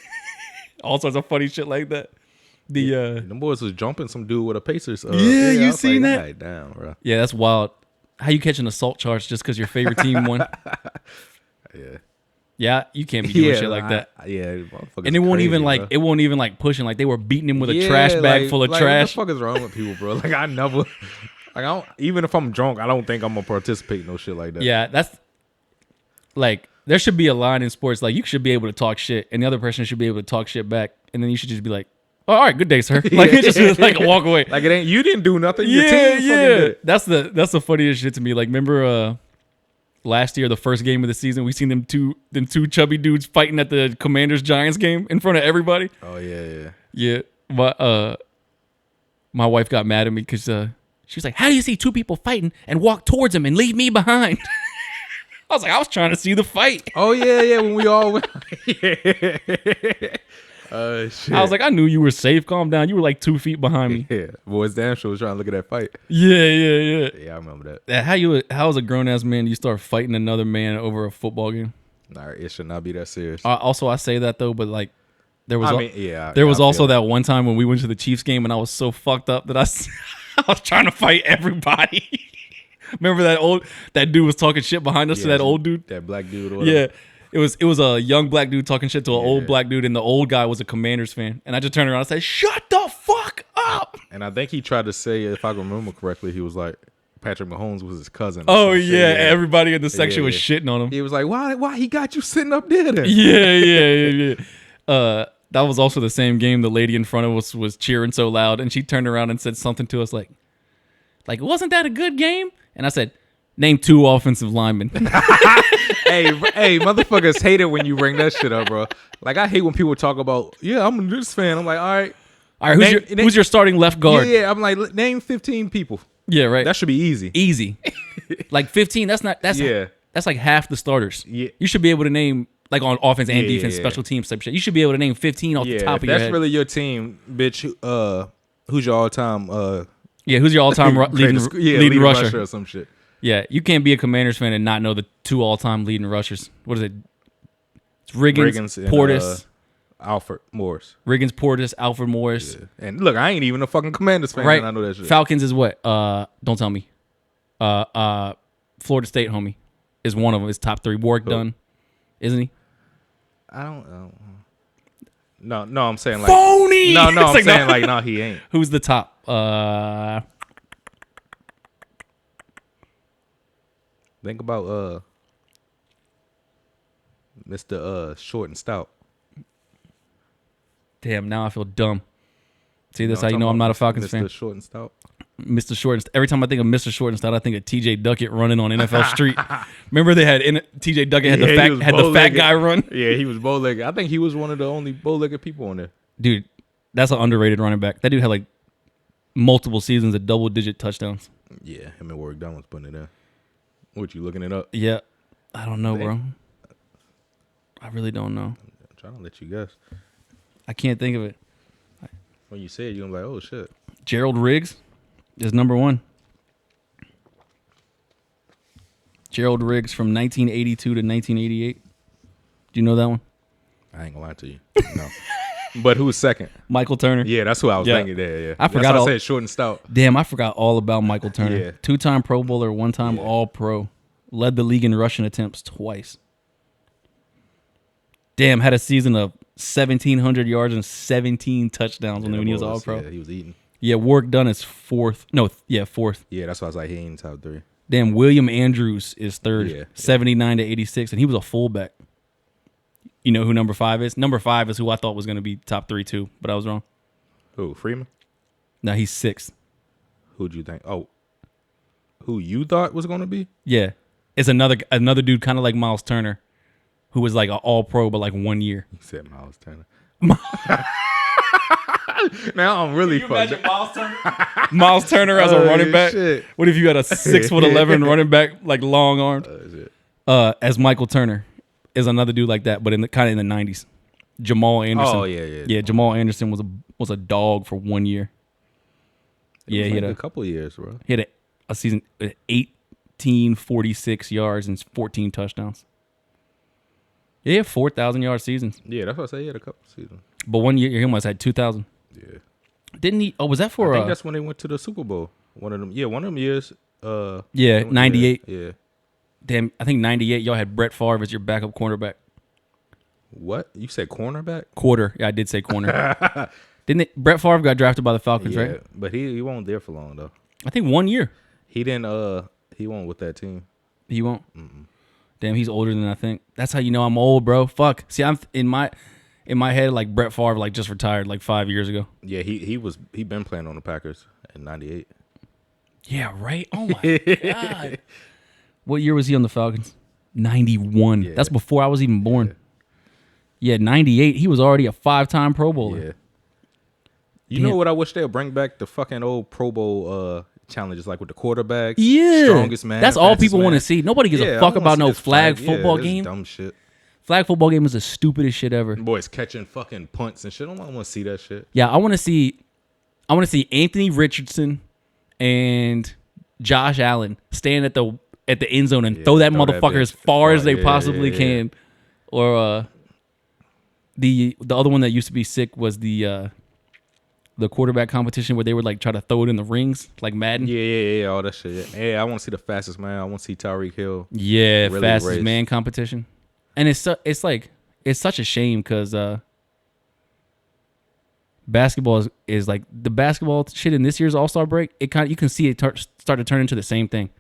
Speaker 2: All sorts of funny shit like that.
Speaker 1: Them boys was jumping some dude with a Pacers.
Speaker 2: You seen that?
Speaker 1: Right down, bro.
Speaker 2: Yeah, that's wild. How you catch an assault charge just because your favorite team won? Yeah, you can't be doing shit like that.
Speaker 1: And
Speaker 2: it won't even like pushing. Like they were beating him with a trash bag full of trash.
Speaker 1: What the fuck is wrong with people, bro? Like I never, I don't. Even if I'm drunk, I don't think I'm gonna participate in no shit like that.
Speaker 2: Yeah, that's like there should be a line in sports like you should be able to talk shit, and the other person should be able to talk shit back, and then you should just be like, "Oh, all right, good day, sir." Like just like walk away.
Speaker 1: Like it ain't you didn't do nothing. Your team did.
Speaker 2: That's the funniest shit to me. Like remember last year, the first game of the season, we seen them two chubby dudes fighting at the Commanders Giants game in front of everybody.
Speaker 1: Oh yeah.
Speaker 2: Yeah. But my wife got mad at me because she was like, "How do you see two people fighting and walk towards them and leave me behind?" I was like, I was trying to see the fight.
Speaker 1: Oh yeah, when we all went. Yeah. Shit.
Speaker 2: I was like, I knew you were safe. Calm down. You were like 2 feet behind me.
Speaker 1: Yeah, Boiz damn sure was trying to look at that fight.
Speaker 2: Yeah.
Speaker 1: Yeah, I remember that.
Speaker 2: How as a grown ass man you start fighting another man over a football game?
Speaker 1: Nah, it should not be that serious.
Speaker 2: Also, I say that though, but like there was
Speaker 1: I
Speaker 2: also
Speaker 1: feel
Speaker 2: that one time when we went to the Chiefs game and I was so fucked up that I was trying to fight everybody. Remember that dude was talking shit behind us to that old dude?
Speaker 1: That black dude or whatever.
Speaker 2: Yeah. It was a young black dude talking shit to an old black dude, and the old guy was a Commanders fan. And I just turned around and said, "Shut the fuck up!"
Speaker 1: And I think he tried to say, if I can remember correctly, he was like, Patrick Mahomes was his cousin.
Speaker 2: Oh yeah, everybody in the section was shitting on him.
Speaker 1: He was like, "Why he got you sitting up there?" Then?
Speaker 2: Yeah. That was also the same game. The lady in front of us was cheering so loud, and she turned around and said something to us like, "Wasn't that a good game?" And I said, "Name 2 offensive linemen."
Speaker 1: Hey, motherfuckers hate it when you bring that shit up, bro. Like, I hate when people talk about, I'm a this fan. I'm like, all right,
Speaker 2: who's your starting left guard?
Speaker 1: Yeah, I'm like, name 15 people.
Speaker 2: Yeah, right.
Speaker 1: That should be easy.
Speaker 2: Easy. Like 15. That's like half the starters.
Speaker 1: Yeah.
Speaker 2: You should be able to name, like, on offense and defense, special teams type shit. You should be able to name 15 off the top of your head.
Speaker 1: That's really your team, bitch. Who's your all-time?
Speaker 2: Who's your all-time leading rusher
Speaker 1: or some shit?
Speaker 2: Yeah, you can't be a Commanders fan and not know the 2 all-time leading rushers. What is it? It's Riggins Portis.
Speaker 1: Alfred Morris.
Speaker 2: Riggins, Portis, Alfred Morris.
Speaker 1: Yeah. And look, I ain't even a fucking Commanders fan.
Speaker 2: Right.
Speaker 1: And I know that shit.
Speaker 2: Falcons is what? Don't tell me. Florida State, homie, is one of them. Is top 3. Warwick Dunn, isn't he?
Speaker 1: I don't. No, I'm saying like
Speaker 2: phony.
Speaker 1: No, I'm saying like no, he ain't.
Speaker 2: Who's the top?
Speaker 1: Think about Mr. Short and Stout.
Speaker 2: Damn, now I feel dumb. See, that's how you know I'm not a Falcons fan.
Speaker 1: Mr. Short and Stout.
Speaker 2: Mr. Short and Stout. Every time I think of Mr. Short and Stout, I think of T.J. Duckett running on NFL Street. Remember they had T.J. Duckett had the fat guy run?
Speaker 1: Yeah, he was bow-legged. I think he was one of the only bow-legged people on there.
Speaker 2: Dude, that's an underrated running back. That dude had like multiple seasons of double-digit touchdowns.
Speaker 1: Yeah, him and Warwick Dunn was putting it in. What, you looking it up?
Speaker 2: Yeah. I don't know, bro. I really don't know.
Speaker 1: I'm trying to let you guess.
Speaker 2: I can't think of it.
Speaker 1: When you say it, you're going to be like, oh, shit.
Speaker 2: Gerald Riggs is number 1. Gerald Riggs from 1982 to 1988. Do you know that one?
Speaker 1: I ain't going to lie to you. No. But who's second?
Speaker 2: Michael Turner.
Speaker 1: Yeah, that's who I was thinking there. Yeah.
Speaker 2: I forgot.
Speaker 1: I said Short and Stout.
Speaker 2: Damn, I forgot all about Michael Turner.
Speaker 1: Yeah.
Speaker 2: 2-time Pro Bowler, 1-time All-Pro. Led the league in rushing attempts twice. Damn, had a season of 1,700 yards and 17 touchdowns when he was All-Pro.
Speaker 1: Yeah, he was eating.
Speaker 2: Yeah, Warwick Dunn is 4th. No, 4th.
Speaker 1: Yeah, that's why I was like, he ain't top 3.
Speaker 2: Damn, William Andrews is 3rd.
Speaker 1: Yeah.
Speaker 2: 79 to 86, and he was a fullback. You know who number 5 is? Number 5 is who I thought was going to be top 3 too, but I was wrong.
Speaker 1: Who, Freeman?
Speaker 2: No, he's 6th.
Speaker 1: Who'd you think? Oh, who you thought was going to be?
Speaker 2: Yeah. It's another dude kind of like Miles Turner, who was like an All-Pro but like 1 year.
Speaker 1: You said Miles Turner. Now I'm really fucked.
Speaker 2: Miles Turner? Miles Turner as a running back?
Speaker 1: Shit.
Speaker 2: What if you got a 6'11" running back, like long armed? As Michael Turner is another dude like that, but kind of in the 90s. Jamal Anderson.
Speaker 1: Oh yeah.
Speaker 2: Yeah, Jamal Anderson was a dog for 1 year. Yeah, he had
Speaker 1: a couple years, bro.
Speaker 2: He had a season 1846 yards and 14 touchdowns. Yeah, he had 4,000 yard seasons.
Speaker 1: Yeah, that's what I say. He had a couple seasons.
Speaker 2: But 1 year he almost had 2,000.
Speaker 1: Yeah.
Speaker 2: Didn't he? Oh, was that for?
Speaker 1: I think that's when they went to the Super Bowl. One of them. Yeah, one of them years.
Speaker 2: Yeah, 98.
Speaker 1: Yeah.
Speaker 2: Damn, I think 98. Y'all had Brett Favre as your backup cornerback.
Speaker 1: What? You said cornerback?
Speaker 2: Quarter. Yeah, I did say corner. Didn't it? Brett Favre got drafted by the Falcons, right?
Speaker 1: But he won't there for long though.
Speaker 2: I think 1 year.
Speaker 1: He didn't. He won't with that team.
Speaker 2: He won't. Mm-mm. Damn, he's older than I think. That's how you know I'm old, bro. Fuck. See, I'm in my head like Brett Favre like just retired like 5 years ago.
Speaker 1: Yeah, he been playing on the Packers in '98.
Speaker 2: Yeah, right. Oh my god. What year was he on the Falcons? 91. Yeah. That's before I was even born. Yeah, 98. He was already a 5-time Pro Bowler.
Speaker 1: Yeah. You know what I wish they'll bring back the fucking old Pro Bowl challenges like with the quarterbacks.
Speaker 2: Yeah,
Speaker 1: strongest man.
Speaker 2: That's all
Speaker 1: fastest
Speaker 2: people want to
Speaker 1: man.
Speaker 2: see. Nobody gives a
Speaker 1: I
Speaker 2: fuck
Speaker 1: wanna
Speaker 2: about
Speaker 1: see
Speaker 2: no
Speaker 1: this
Speaker 2: flag
Speaker 1: Yeah,
Speaker 2: football
Speaker 1: this
Speaker 2: game.
Speaker 1: Dumb shit.
Speaker 2: Flag football game is the stupidest shit ever.
Speaker 1: Boys catching fucking punts and shit. I don't want to see that shit.
Speaker 2: Yeah, I want to see Anthony Richardson and Josh Allen stand at the end zone and throw that motherfucker as far as they possibly can. Or the other one that used to be sick was the quarterback competition where they would like try to throw it in the rings like Madden.
Speaker 1: Yeah, all that shit. Yeah, I want to see the fastest man. I want to see Tyreek Hill.
Speaker 2: Yeah,
Speaker 1: really
Speaker 2: fastest
Speaker 1: race.
Speaker 2: man competition. And it's such a shame because basketball is like the basketball shit in this year's All-Star break. It you can see it start to turn into the same thing.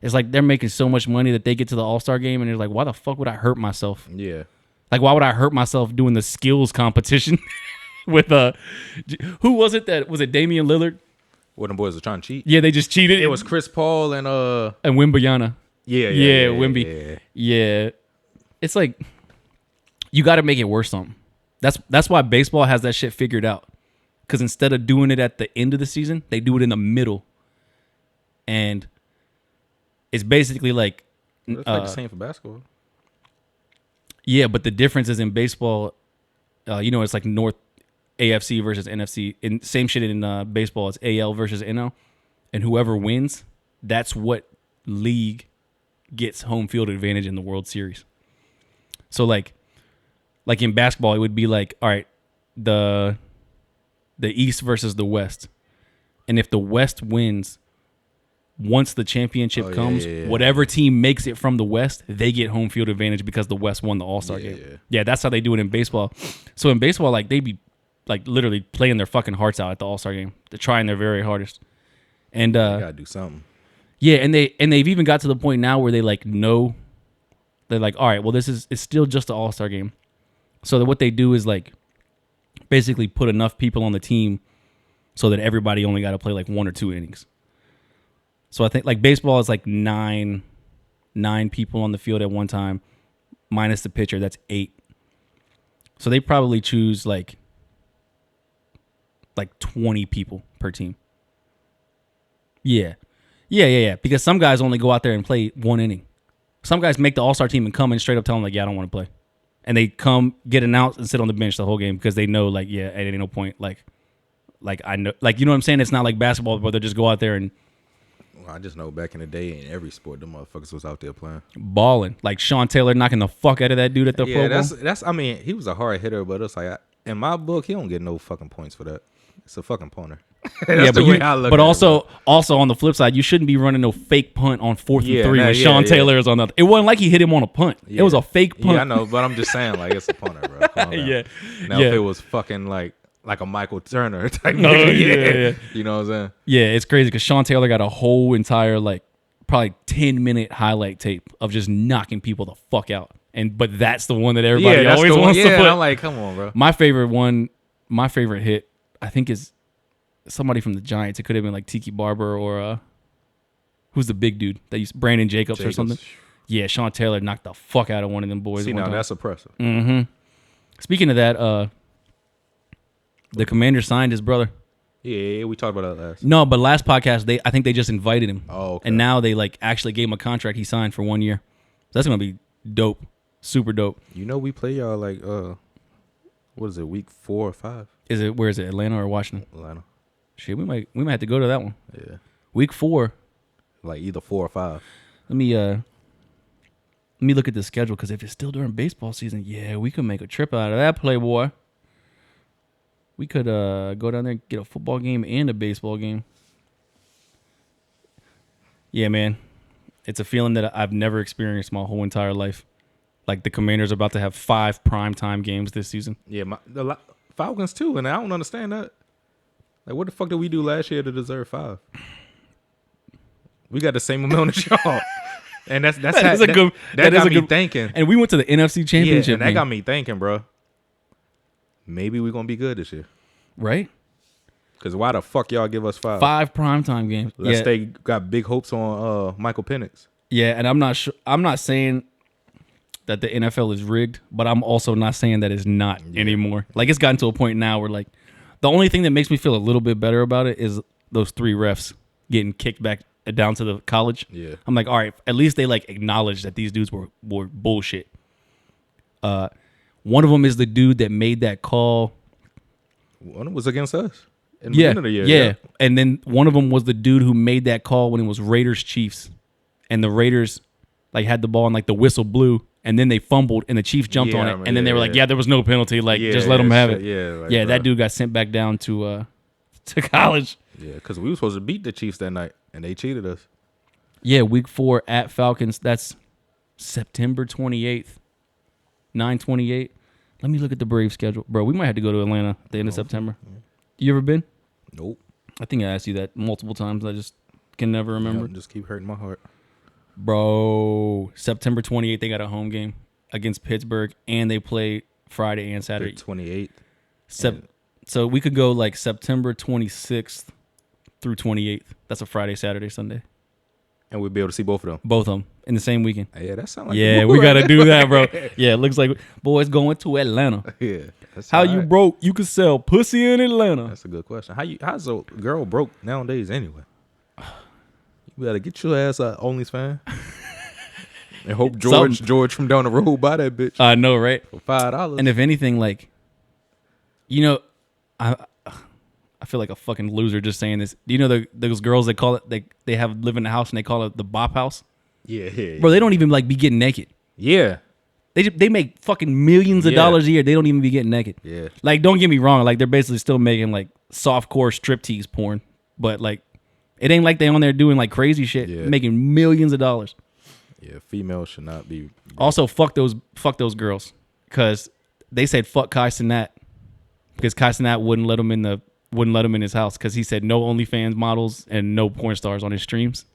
Speaker 2: It's like they're making so much money that they get to the All-Star game and they're like, why the fuck would I hurt myself?
Speaker 1: Yeah.
Speaker 2: Like, why would I hurt myself doing the skills competition with who was it that was it Damian Lillard?
Speaker 1: What them boys are trying to cheat?
Speaker 2: Yeah, they just cheated.
Speaker 1: It was Chris Paul and
Speaker 2: Wembanyama.
Speaker 1: Yeah,
Speaker 2: Wemby. Yeah. It's like you got to make it worth something. That's why baseball has that shit figured out. Because instead of doing it at the end of the season, they do it in the middle, and it's basically like
Speaker 1: It's like the same for basketball.
Speaker 2: Yeah, but the difference is in baseball, it's like North AFC versus NFC. And same shit in baseball. It's AL versus NL, and whoever wins, that's what league gets home field advantage in the World Series. So like in basketball, it would be like, all right, the East versus the West, and if the West wins, once the championship comes, whatever team makes it from the West, they get home field advantage because the West won the All-Star game. Yeah, that's how they do it in baseball. So in baseball, like they be like literally playing their fucking hearts out at the All-Star game. They're trying their very hardest. And
Speaker 1: they gotta do something.
Speaker 2: Yeah, and they've even got to the point now where they like know they're like, all right, well it's still just an All-Star game. So that what they do is like basically put enough people on the team so that everybody only got to play like 1 or 2 innings. So I think like baseball is like nine people on the field at one time, minus the pitcher. That's 8. So they probably choose like 20 people per team. Yeah. Because some guys only go out there and play 1 inning. Some guys make the All-Star team and come in straight up tell them like, yeah, I don't want to play. And they come, get announced, and sit on the bench the whole game because they know, like, yeah, it ain't no point. Like I know, like, you know what I'm saying? It's not like basketball where they just go out there and.
Speaker 1: Well, I just know back in the day in every sport, the motherfuckers was out there playing,
Speaker 2: balling. Like Sean Taylor knocking the fuck out of that dude at the Pro Bowl.
Speaker 1: That's. I mean, he was a hard hitter, but it's like in my book, he don't get no fucking points for that. It's a fucking punter.
Speaker 2: But also on the flip side, you shouldn't be running no fake punt on 4th and 3 when Sean Taylor is on the. It wasn't like he hit him on a punt. It was a fake punt.
Speaker 1: Yeah, I know, but I'm just saying, like, it's a punter, bro. Come on now. Now, if it was fucking like a Michael Turner type, yeah. You know what I'm saying?
Speaker 2: Yeah, it's crazy because Sean Taylor got a whole entire like probably 10-minute highlight tape of just knocking people the fuck out, but that's the one that everybody always wants to put.
Speaker 1: And I'm like, come on, bro.
Speaker 2: My favorite hit, I think is somebody from the Giants. It could have been like Tiki Barber or who's the big dude that used Brandon Jacobs or something. Yeah, Sean Taylor knocked the fuck out of one of them boys.
Speaker 1: See, now that's impressive.
Speaker 2: Mm-hmm. Speaking of that, the Commander signed his brother.
Speaker 1: Yeah, we talked about that last.
Speaker 2: No, but last podcast, I think they just invited him.
Speaker 1: Oh, okay.
Speaker 2: And now they like actually gave him a contract he signed for 1 year. So that's gonna be dope, super dope.
Speaker 1: You know, we play y'all like what is it, week 4 or 5?
Speaker 2: Where is it, Atlanta or Washington?
Speaker 1: Atlanta.
Speaker 2: Shit, we might have to go to that one.
Speaker 1: Yeah.
Speaker 2: Week 4.
Speaker 1: Like either 4 or 5.
Speaker 2: Let me look at the schedule because if it's still during baseball season, yeah, we could make a trip out of that, Playboy. We could go down there and get a football game and a baseball game. Yeah, man. It's a feeling that I've never experienced my whole entire life. Like the Commanders are about to have 5 primetime games this season.
Speaker 1: Yeah, the Falcons too, and I don't understand that. Like, what the fuck did we do last year to deserve 5? We got the same amount as y'all. And that got me thinking.
Speaker 2: And we went to the NFC Championship.
Speaker 1: Yeah, and that got me thinking, bro. Maybe we're going to be good this year.
Speaker 2: Right?
Speaker 1: Because why the fuck y'all give us 5?
Speaker 2: 5 primetime games.
Speaker 1: Unless they got big hopes on Michael Penix.
Speaker 2: Yeah, and I'm not saying that the NFL is rigged, but I'm also not saying that it's not anymore. Like, it's gotten to a point now where, like, the only thing that makes me feel a little bit better about it is those 3 refs getting kicked back down to the college.
Speaker 1: Yeah.
Speaker 2: I'm like, all right, at least they like acknowledge that these dudes were bullshit. One of them is the dude that made that call.
Speaker 1: One was against us. In the
Speaker 2: Yeah,
Speaker 1: beginning of the year.
Speaker 2: yeah. And then one of them was the dude who made that call when it was Raiders Chiefs, and the Raiders like had the ball and like the whistle blew, and then they fumbled and the Chiefs jumped on it, and then they were like, yeah, there was no penalty, like just let them have it.
Speaker 1: Yeah,
Speaker 2: that dude got sent back down to college.
Speaker 1: Yeah, because we were supposed to beat the Chiefs that night, and they cheated us.
Speaker 2: Yeah, week 4 at Falcons. That's September 28th, 9/28. Let me look at the Braves schedule, bro. We might have to go to Atlanta at the end of September. You ever been?
Speaker 1: Nope.
Speaker 2: I think I asked you that multiple times. I just can never remember.
Speaker 1: Just keep hurting my heart.
Speaker 2: Bro, September 28th, they got a home game against Pittsburgh, and they play Friday and Saturday.
Speaker 1: 28th.
Speaker 2: So we could go like September 26th through 28th. That's a Friday, Saturday, Sunday.
Speaker 1: And we'll be able to see both of them.
Speaker 2: Both of them in the same weekend.
Speaker 1: Yeah, that sounds like
Speaker 2: yeah, we got to do that, bro. Yeah, it looks like boys going to Atlanta.
Speaker 1: Yeah.
Speaker 2: How you broke? You could sell pussy in Atlanta.
Speaker 1: That's a good question. How's a girl broke nowadays anyway? You better get your ass a OnlyFans. And hope George from down the road buy that bitch.
Speaker 2: I know, right?
Speaker 1: For $5.
Speaker 2: And if anything, like, you know, I feel like a fucking loser just saying this. Do you know those girls that call it they live in the house and they call it the bop house?
Speaker 1: Yeah.
Speaker 2: Bro, they don't even like be getting naked.
Speaker 1: Yeah.
Speaker 2: They make fucking millions of dollars a year. They don't even be getting naked.
Speaker 1: Yeah.
Speaker 2: Like, don't get me wrong. Like, they're basically still making like softcore striptease porn, but like, it ain't like they on there doing like crazy shit, making millions of dollars.
Speaker 1: Yeah, females should not be.
Speaker 2: Also, fuck those girls, because they said fuck Kai Cenat, because Kai Cenat wouldn't let him in his house because he said no OnlyFans models and no porn stars on his streams.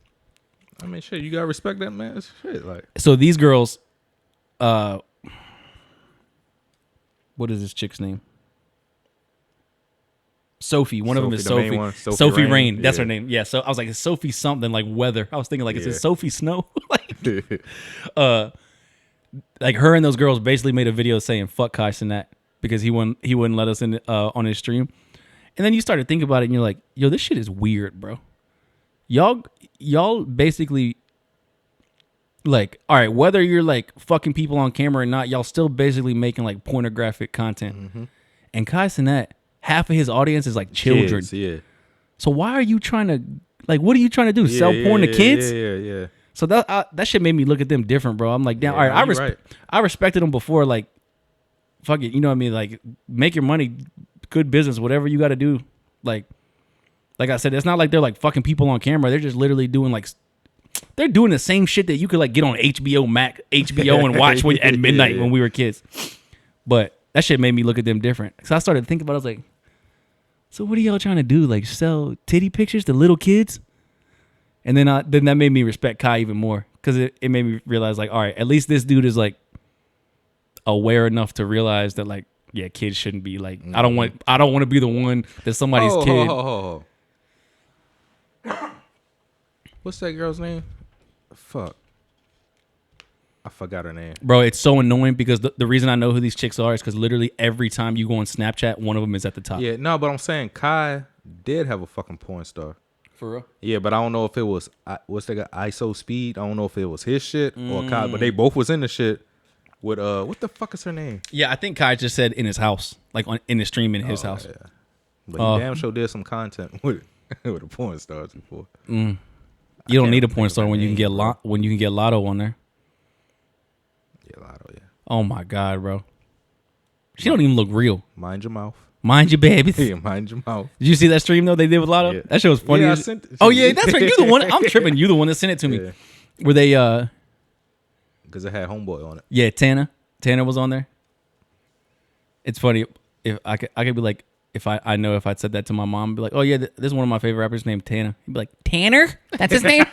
Speaker 1: I mean, shit, you gotta respect that, man. It's shit, like.
Speaker 2: So these girls, what is this chick's name? Sophie. One of them is Sophie. Sophie Rain. That's her name. Yeah. So I was like, is Sophie something like weather? I was thinking like, is it Sophie Snow? Like her and those girls basically made a video saying fuck Kai Cenat because he wouldn't let us in on his stream. And then you start to think about it and you're like, yo, this shit is weird, bro. Y'all basically like, all right, whether you're like fucking people on camera or not, y'all still basically making like pornographic content. Mm-hmm. And Kai Cenat, half of his audience is like children.
Speaker 1: Kids, yeah.
Speaker 2: So why are you trying to, like, what are you trying to do? Sell porn to kids?
Speaker 1: Yeah.
Speaker 2: So that shit made me look at them different, bro. I'm like, damn, all right, I respected them before, like, fuck it, you know what I mean? Like, make your money, good business, whatever you got to do. Like I said, it's not like they're like fucking people on camera. They're just literally doing like, they're doing the same shit that you could like get on HBO and watch at midnight when we were kids. But that shit made me look at them different. So I started thinking about it. I was like, so what are y'all trying to do? Like sell titty pictures to little kids? And then that made me respect Kai even more because it made me realize like, all right, at least this dude is like aware enough to realize that like, yeah, kids shouldn't be like, I don't want to be the one that somebody's kid.
Speaker 1: What's that girl's name? Fuck. I forgot her name.
Speaker 2: Bro, it's so annoying because the reason I know who these chicks are is because literally every time you go on Snapchat, one of them is at the top.
Speaker 1: Yeah, no, but I'm saying Kai did have a fucking porn star.
Speaker 2: For real?
Speaker 1: Yeah, but I don't know if it was, what's that guy, ISO Speed? I don't know if it was his shit or Kai, but they both was in the shit with, what the fuck is her name?
Speaker 2: Yeah, I think Kai just said in his house, like in the stream in his house.
Speaker 1: Yeah. But he damn sure did some content with the porn stars before.
Speaker 2: You don't need a porn star when you can get Lotto on there.
Speaker 1: Yeah, Lotto, yeah.
Speaker 2: Oh my God, bro. She don't even look real.
Speaker 1: Mind your mouth.
Speaker 2: Mind your babies.
Speaker 1: Yeah, mind your mouth.
Speaker 2: Did you see that stream though they did with Lotto? Yeah. That shit was funny.
Speaker 1: Yeah,
Speaker 2: that's right. You're the one. I'm tripping. You the one that sent it to me.
Speaker 1: Yeah.
Speaker 2: Were they?
Speaker 1: Because it had Homeboy on it.
Speaker 2: Yeah, Tanner was on there. It's funny if I could be like, if I know if I'd said that to my mom, I'd be like, oh yeah, this is one of my favorite rappers named Tanner. He'd be like, Tanner? That's his name?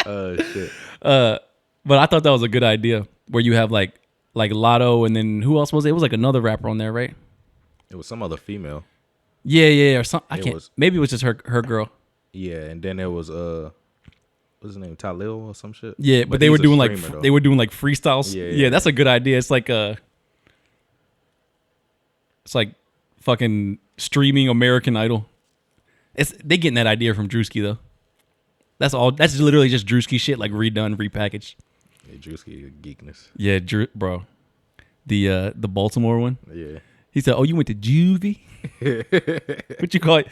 Speaker 1: Shit.
Speaker 2: But I thought that was a good idea where you have like Lotto and then who else was it? It was like another rapper on there, right?
Speaker 1: It was some other female.
Speaker 2: Yeah, or something. Maybe it was just her girl.
Speaker 1: Yeah, and then there was what's his name, Talil or some shit.
Speaker 2: Yeah, but they were doing like freestyles. Yeah, that's a good idea. It's like it's like fucking streaming American Idol. They getting that idea from Drewski though. That's all. That's literally just Drewski shit, like redone, repackaged.
Speaker 1: Yeah, Drewski geekness.
Speaker 2: Yeah, bro. The Baltimore one.
Speaker 1: Yeah.
Speaker 2: He said, "Oh, you went to juvie? What you call it?"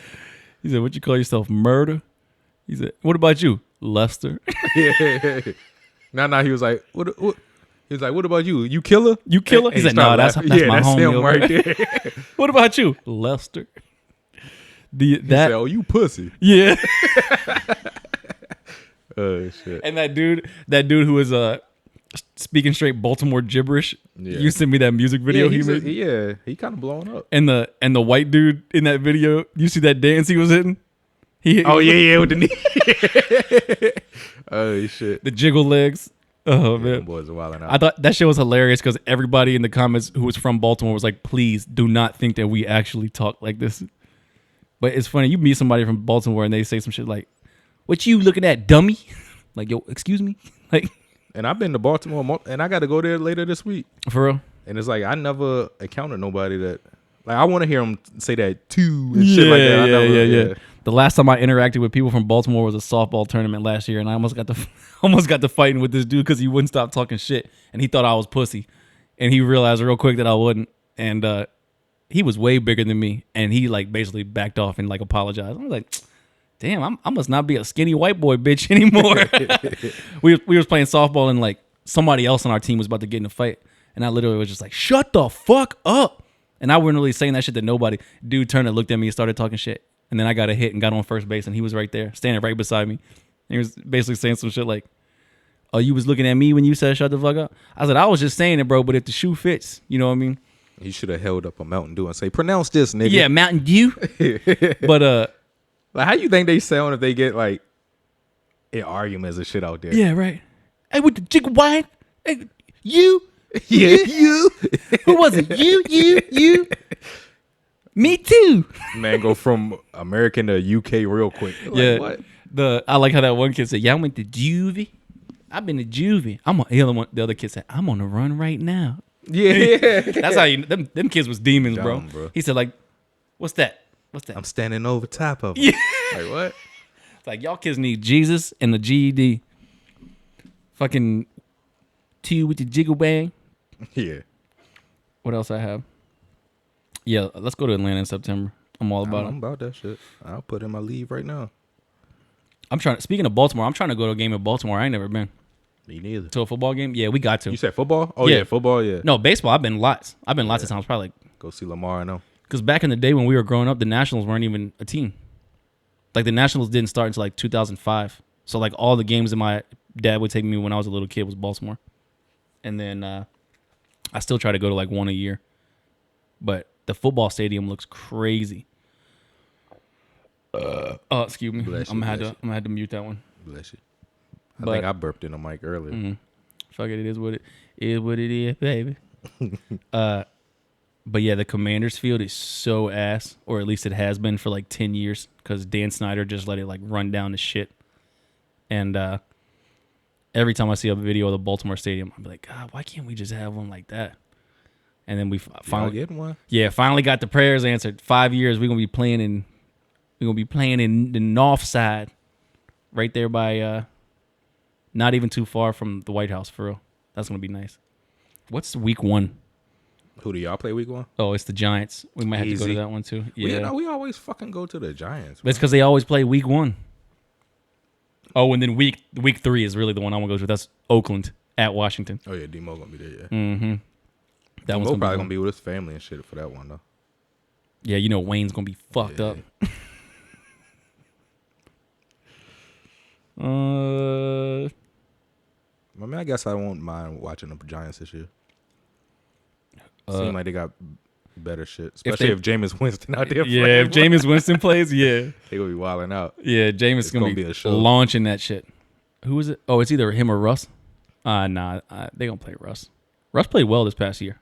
Speaker 2: He said, "What you call yourself? Murder?" He said, "What about you, Lester?"
Speaker 1: Yeah. Now he was like, "What?" He was like, "What about you? You killer?
Speaker 2: You killer?" He said, "No, that's my homie
Speaker 1: him
Speaker 2: over
Speaker 1: right
Speaker 2: there."
Speaker 1: there.
Speaker 2: What about you, Lester?
Speaker 1: He said, "Oh, you pussy."
Speaker 2: Yeah.
Speaker 1: Oh shit.
Speaker 2: And that dude who was speaking straight Baltimore gibberish. Yeah. You sent me that music video he made.
Speaker 1: He kind of blowing up.
Speaker 2: And the white dude in that video, you see that dance he was hitting?
Speaker 1: With the knee. Oh shit.
Speaker 2: The jiggle legs. Oh man,
Speaker 1: boys are wilding out.
Speaker 2: I thought that shit was hilarious because everybody in the comments who was from Baltimore was like, "Please do not think that we actually talk like this." But it's funny, you meet somebody from Baltimore and they say some shit like, "What you looking at, dummy?" Like, yo, excuse me, like.
Speaker 1: And I've been to Baltimore, and I got to go there later this week.
Speaker 2: For real?
Speaker 1: And it's like I never encountered nobody that, like, I want to hear them say that too and shit like that.
Speaker 2: Yeah. The last time I interacted with people from Baltimore was a softball tournament last year, and I almost got to fighting with this dude because he wouldn't stop talking shit, and he thought I was pussy, and he realized real quick that I wouldn't, and he was way bigger than me, and he like basically backed off and like apologized. I was like, damn, I must not be a skinny white boy bitch anymore. we was playing softball, and like somebody else on our team was about to get in a fight, and I literally was just like, shut the fuck up. And I wasn't really saying that shit to nobody. Dude turned and looked at me and started talking shit. And then I got a hit and got on first base, and he was right there, standing right beside me. And he was basically saying some shit like, "Oh, you was looking at me when you said shut the fuck up?" I said, "I was just saying it, bro, but if the shoe fits, you know what I mean?"
Speaker 1: He should have held up a Mountain Dew and say, "Pronounce this, nigga."
Speaker 2: Yeah, Mountain Dew. But
Speaker 1: like, how you think they sound if they get like in arguments and shit out there?
Speaker 2: Yeah, right. Hey, with the chicken wine, hey, you,
Speaker 1: yeah,
Speaker 2: you. Who was it? You. Me too.
Speaker 1: Man, go from American to UK real quick. Like,
Speaker 2: yeah.
Speaker 1: What?
Speaker 2: I like how that one kid said, "Yeah, I went to juvie. I've been to juvie." The other kid said, "I'm on the run right now."
Speaker 1: Yeah.
Speaker 2: That's how you. Them kids was demons, bro. He said, like, "What's that? What's that?"
Speaker 1: I'm standing over top of him. Yeah. Like, what?
Speaker 2: It's like, y'all kids need Jesus and the GED. Fucking two with the jiggle bang.
Speaker 1: Yeah.
Speaker 2: What else I have? Yeah, let's go to Atlanta in September. I'm all about it.
Speaker 1: I'm about that shit. I'll put in my leave right now.
Speaker 2: Speaking of Baltimore, I'm trying to go to a game in Baltimore. I ain't never been.
Speaker 1: Me neither.
Speaker 2: To a football game? Yeah, we got to.
Speaker 1: You said football? Oh, yeah, football, yeah.
Speaker 2: No, baseball. I've been lots. Of times, probably.
Speaker 1: Go see Lamar and them.
Speaker 2: Because back in the day when we were growing up, the Nationals weren't even a team. Like, the Nationals didn't start until, like, 2005. So, like, all the games that my dad would take me when I was a little kid was Baltimore. And then I still try to go to, like, one a year. But the football stadium looks crazy. Excuse me. I'm gonna have to mute that one.
Speaker 1: Bless you. I think I burped in the mic earlier.
Speaker 2: Mm-hmm. Fuck it, it is what it is, baby. But yeah, the Commanders field is so ass, or at least it has been for like 10 years, because Dan Snyder just let it like run down to shit. And every time I see a video of the Baltimore Stadium, I'm like, God, why can't we just have one like that? And then we finally
Speaker 1: get one.
Speaker 2: Yeah, finally got the prayers answered. 5 years, we're gonna be playing in the north side, right there by not even too far from the White House, for real. That's gonna be nice. What's week 1?
Speaker 1: Who do y'all play week 1?
Speaker 2: Oh, it's the Giants. We might have to go to that one too. Yeah,
Speaker 1: we always fucking go to the Giants.
Speaker 2: But it's because they always play week 1. Oh, and then week 3 is really the one I want to go to. That's Oakland at Washington.
Speaker 1: Oh yeah, Demo gonna be there. Yeah.
Speaker 2: Mm-hmm. That one's
Speaker 1: probably gonna be with his family and shit for that one though.
Speaker 2: Yeah, you know Wayne's gonna be fucked up.
Speaker 1: I mean, I guess I won't mind watching the Giants this year. Seem like they got better shit, especially if Jameis Winston out there.
Speaker 2: Yeah, if Jameis Winston plays, yeah,
Speaker 1: they gonna be wilding out.
Speaker 2: Yeah, Jameis gonna be launching that shit. Who is it? Oh, it's either him or Russ. Nah, they gonna play Russ. Russ played well this past year.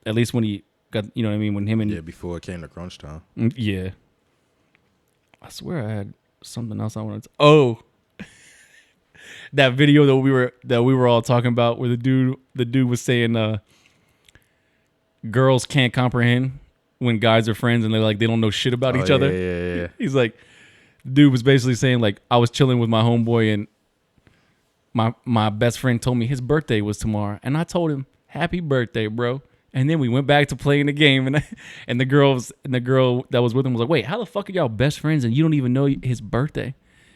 Speaker 2: At least when he got, you know what I mean, when him and
Speaker 1: before it came to crunch time.
Speaker 2: Yeah, I swear I had something else I wanted to. Oh, that video that we were all talking about, where the dude was saying, girls can't comprehend when guys are friends and they're like they don't know shit about each other.
Speaker 1: Yeah.
Speaker 2: He's like, dude was basically saying like I was chilling with my homeboy and my best friend told me his birthday was tomorrow, and I told him happy birthday, bro. And then we went back to playing the game, and the girl that was with him was like, wait, how the fuck are y'all best friends and you don't even know his birthday?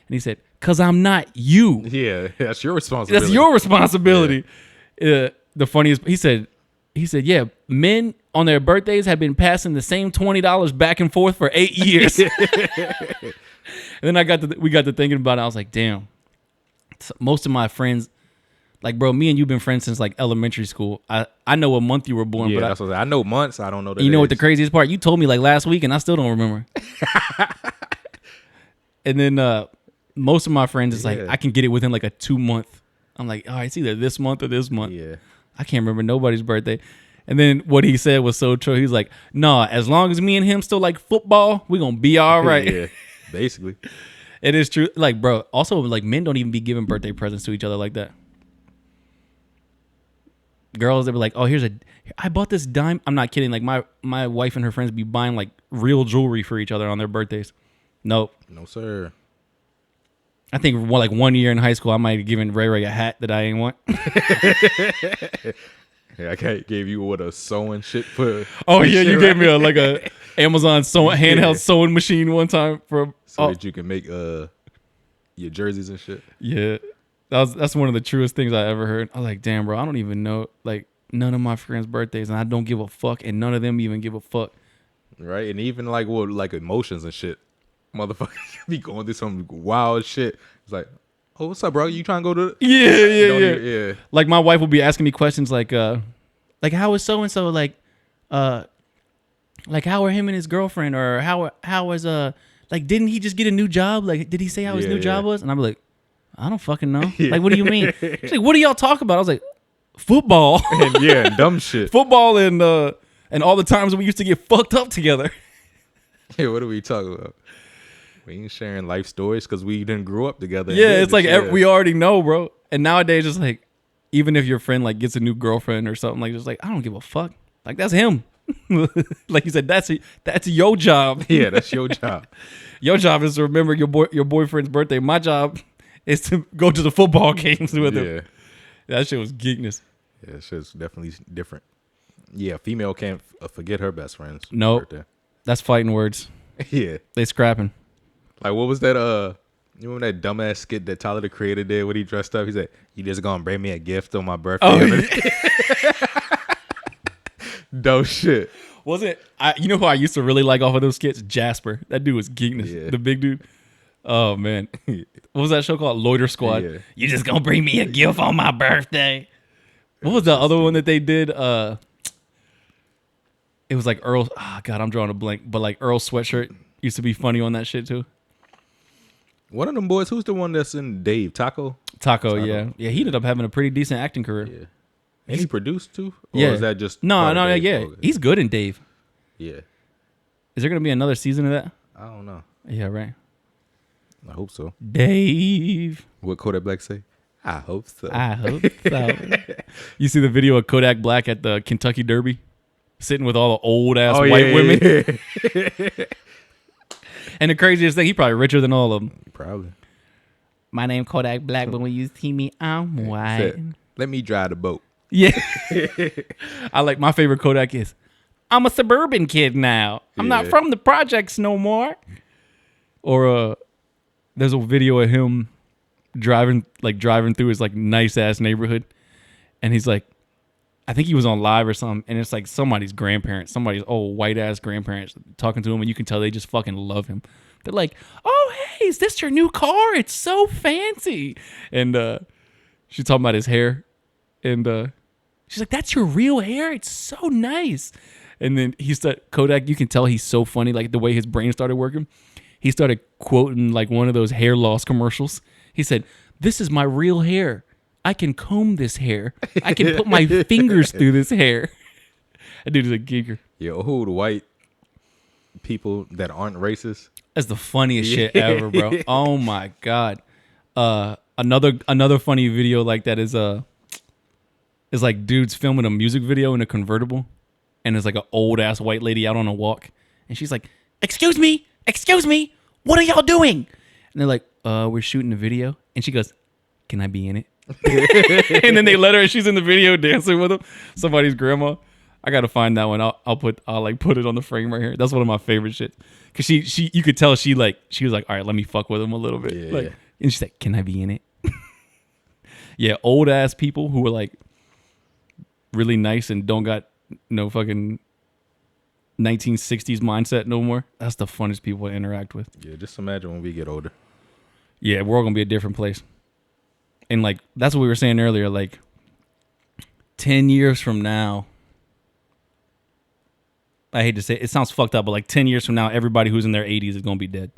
Speaker 2: And he said, cause I'm not you.
Speaker 1: Yeah, that's your responsibility.
Speaker 2: That's your responsibility. Yeah. The funniest, he said, yeah, men on their birthdays have been passing the same $20 back and forth for 8 years. And then we got to thinking about it. I was like, damn, most of my friends, like, bro, me and you've been friends since like elementary school. I know what month you were born,
Speaker 1: yeah,
Speaker 2: but
Speaker 1: that's what I know months. I don't know.
Speaker 2: You know what the craziest part? You told me like last week, and I still don't remember. And then most of my friends is like I can get it within like a 2 month. I'm like, all right, it's either this month or this month.
Speaker 1: Yeah,
Speaker 2: I can't remember nobody's birthday. And then what he said was so true. He's like, nah, as long as me and him still like football, we're gonna be all right.
Speaker 1: Yeah, basically.
Speaker 2: It is true. Like, bro, also like men don't even be giving birthday presents to each other like that. Girls, they were like, oh, I bought this dime. I'm not kidding. Like my wife and her friends be buying like real jewelry for each other on their birthdays. Nope.
Speaker 1: No, sir.
Speaker 2: I think like 1 year in high school, I might have given Ray Ray a hat that I ain't want.
Speaker 1: Yeah, I gave you what a sewing shit for.
Speaker 2: Oh yeah, you gave me a Amazon handheld sewing machine one time
Speaker 1: so that you can make your jerseys and shit.
Speaker 2: Yeah. That's one of the truest things I ever heard. I was like, damn, bro, I don't even know like none of my friends' birthdays, and I don't give a fuck, and none of them even give a fuck.
Speaker 1: Right, and even like what like emotions and shit, motherfuckers be going through some wild shit. It's like, oh, what's up, bro? You trying to go to?
Speaker 2: Yeah. Like my wife will be asking me questions like how is so and so like how are him and his girlfriend, or how is like didn't he just get a new job? Like did he say how his new job was? And I'm like, I don't fucking know. Like, what do you mean? She's like, what do y'all talk about? I was like, football.
Speaker 1: and dumb shit.
Speaker 2: Football and all the times we used to get fucked up together.
Speaker 1: Yeah, what are we talking about? We ain't sharing life stories because we didn't grow up together.
Speaker 2: Yeah, it's like we already know, bro. And nowadays, just like, even if your friend like gets a new girlfriend or something, like, just like, I don't give a fuck. Like, that's him. Like you said, that's your job.
Speaker 1: Yeah, that's your job.
Speaker 2: Your job is to remember your boyfriend's birthday. My job is to go to the football games with him. That shit was geekness.
Speaker 1: Yeah, that shit's definitely different. Yeah, female can't forget her best friend's
Speaker 2: birthday. That's fighting words.
Speaker 1: Yeah.
Speaker 2: They scrapping.
Speaker 1: Like, what was that, you remember that dumbass skit that Tyler, the Creator, did when he dressed up? He said, you just gonna bring me a gift on my birthday?
Speaker 2: Oh, yeah.
Speaker 1: Dumb shit.
Speaker 2: Was it? You know who I used to really like off of those skits? Jasper. That dude was geekness.
Speaker 1: Yeah.
Speaker 2: The big dude. Oh, man. What was that show called? Loiter Squad. Yeah. You just gonna bring me a gift on my birthday. What was the other one that they did? It was like Earl. Oh, God, I'm drawing a blank. But like Earl's sweatshirt used to be funny on that shit too.
Speaker 1: One of them boys, who's the one that's in Dave? Taco,
Speaker 2: yeah. Yeah, he ended up having a pretty decent acting career.
Speaker 1: Yeah. And he produced too? Or
Speaker 2: yeah.
Speaker 1: is that just...
Speaker 2: No, yeah. Okay. He's good in Dave.
Speaker 1: Yeah.
Speaker 2: Is there going to be another season of that?
Speaker 1: I don't know.
Speaker 2: Yeah, right.
Speaker 1: I hope so.
Speaker 2: Dave.
Speaker 1: What Kodak Black say? I hope so.
Speaker 2: I hope so. You see the video of Kodak Black at the Kentucky Derby? Sitting with all the old-ass white women? Yeah. And the craziest thing, he probably richer than all of them.
Speaker 1: Probably.
Speaker 2: My name Kodak Black, but when you see me, I'm white.
Speaker 1: Said, let me drive the boat.
Speaker 2: Yeah. I like, my favorite Kodak is, I'm a suburban kid now. I'm not from the projects no more. Or there's a video of him driving through his like nice ass neighborhood, and he's like, I think he was on live or something, and it's like somebody's old white ass grandparents talking to him, and you can tell they just fucking love him. They're like, oh hey, is this your new car? It's so fancy. And she's talking about his hair, and she's like, that's your real hair? It's so nice. And then Kodak, you can tell he's so funny, like the way his brain started working. He started quoting like one of those hair loss commercials. He said, this is my real hair. I can comb this hair. I can put my fingers through this hair. That dude is a geeker.
Speaker 1: Yeah, old white people that aren't racist.
Speaker 2: That's the funniest shit ever, bro. Oh my God. Another funny video like that is like dudes filming a music video in a convertible, and there's like an old ass white lady out on a walk, and she's like, excuse me, what are y'all doing? And they're like, we're shooting a video. And she goes, can I be in it? And then they let her, and she's in the video dancing with them. Somebody's grandma. I gotta find that one. I'll put it on the frame right here. That's one of my favorite shit. Cause she you could tell she was like, all right, let me fuck with him a little bit. Yeah. And she's like, can I be in it? Yeah, old ass people who are like really nice and don't got no fucking 1960s mindset no more. That's the funnest people to interact with.
Speaker 1: Yeah, just imagine when we get older.
Speaker 2: Yeah, we're all gonna be a different place. And like that's what we were saying earlier. Like 10 years from now, I hate to say it sounds fucked up, but like 10 years from now, everybody who's in their 80s is gonna be dead,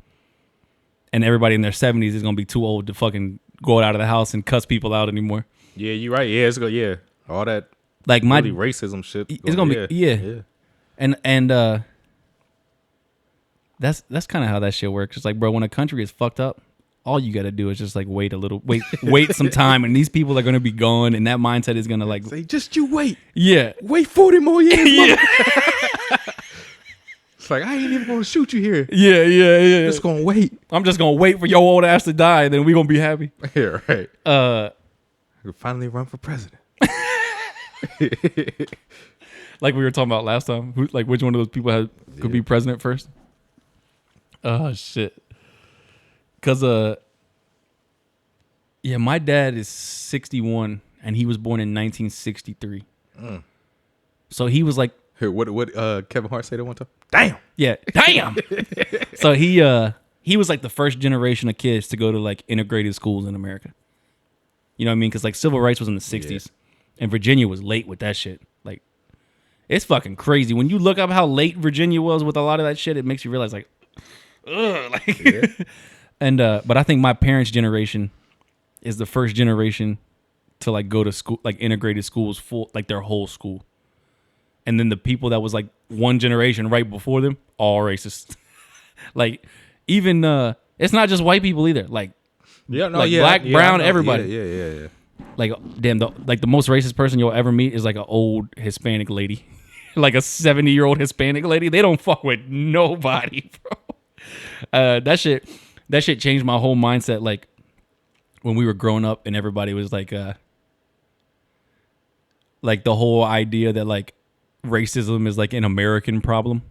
Speaker 2: and everybody in their 70s is gonna be too old to fucking go out of the house and cuss people out anymore.
Speaker 1: Yeah, you're right. Yeah, it's good. All that
Speaker 2: like
Speaker 1: really racism shit.
Speaker 2: It's gonna be yeah. And that's kind of how that shit works. It's like, bro, when a country is fucked up, all you got to do is just like wait some time, and these people are gonna be gone, and that mindset is gonna like
Speaker 1: say, just you wait.
Speaker 2: Yeah,
Speaker 1: wait 40 more years.
Speaker 2: Yeah.
Speaker 1: It's like I ain't even gonna shoot you here.
Speaker 2: Yeah.
Speaker 1: Just gonna wait.
Speaker 2: I'm just gonna wait for your old ass to die, and then we gonna be happy.
Speaker 1: Yeah, right. We'll finally run for president.
Speaker 2: Like we were talking about last time, which one of those people could be president first? Oh shit. Cause my dad is 61 and he was born in 1963. So he was like,
Speaker 1: here, what Kevin Hart said at one time? Damn.
Speaker 2: Yeah, damn. So he was like the first generation of kids to go to like integrated schools in America. You know what I mean? Because like civil rights was in the 60s, and Virginia was late with that shit. Like, it's fucking crazy. When you look up how late Virginia was with a lot of that shit, it makes you realize like, ugh. Like, yeah. And but I think my parents' generation is the first generation to like go to school, like integrated schools, full like their whole school. And then the people that was like one generation right before them, all racist. Like even it's not just white people either. Like black, brown, everybody.
Speaker 1: Yeah.
Speaker 2: Like damn, the most racist person you'll ever meet is like an old Hispanic lady, like a 70-year-old Hispanic lady. They don't fuck with nobody, bro. That shit changed my whole mindset. Like when we were growing up and everybody was like the whole idea that like racism is like an American problem.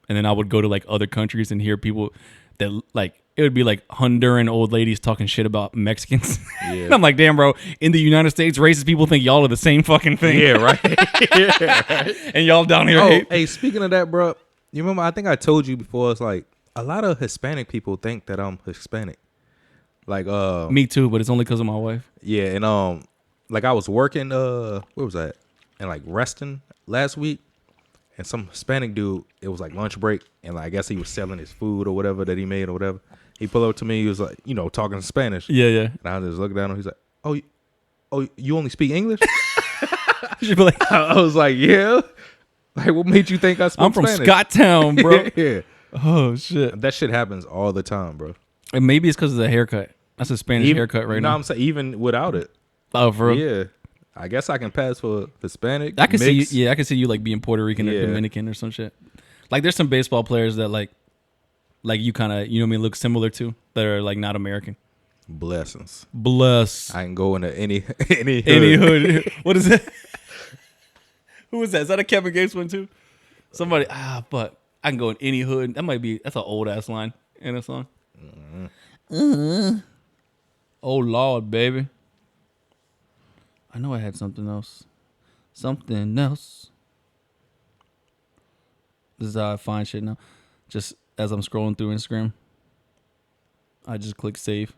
Speaker 2: And then I would go to like other countries and hear people that like, it would be like Honduran old ladies talking shit about Mexicans. Yeah. I'm like, damn, bro, in the United States, racist people think y'all are the same fucking thing.
Speaker 1: Yeah, right.
Speaker 2: And y'all down here.
Speaker 1: Hey, speaking of that, bro, you remember, I think I told you before, it's like a lot of Hispanic people think that I'm Hispanic. Like,
Speaker 2: me too, but it's only because of my wife.
Speaker 1: Yeah. And, like I was working, where was that? And like Reston last week. And some Hispanic dude, it was like lunch break, and like I guess he was selling his food or whatever that he made or whatever. He pulled up to me, he was like, talking Spanish.
Speaker 2: Yeah.
Speaker 1: And I just looked down and he's like, oh, you only speak English?
Speaker 2: Like,
Speaker 1: I was like, yeah. Like, what made you think I speak Spanish?
Speaker 2: I'm from Scotttown, bro.
Speaker 1: Yeah.
Speaker 2: Oh, shit.
Speaker 1: That shit happens all the time, bro.
Speaker 2: And maybe it's because of the haircut. That's a Spanish haircut right now.
Speaker 1: No, I'm saying even without it.
Speaker 2: Oh, for real?
Speaker 1: Yeah. I guess I can pass for Hispanic.
Speaker 2: I can see you. Yeah, I can see you like being Puerto Rican or Dominican or some shit. Like, there's some baseball players that like you kind of, look similar to that are like not American.
Speaker 1: Blessings.
Speaker 2: Bless.
Speaker 1: I can go into any
Speaker 2: hood. What is that? Who is that? Is that a Kevin Gates one too? Somebody. But I can go in any hood. That's an old ass line in a song. Oh Lord, baby. I know I had something else. This is how I find shit now. Just as I'm scrolling through Instagram, I just click save.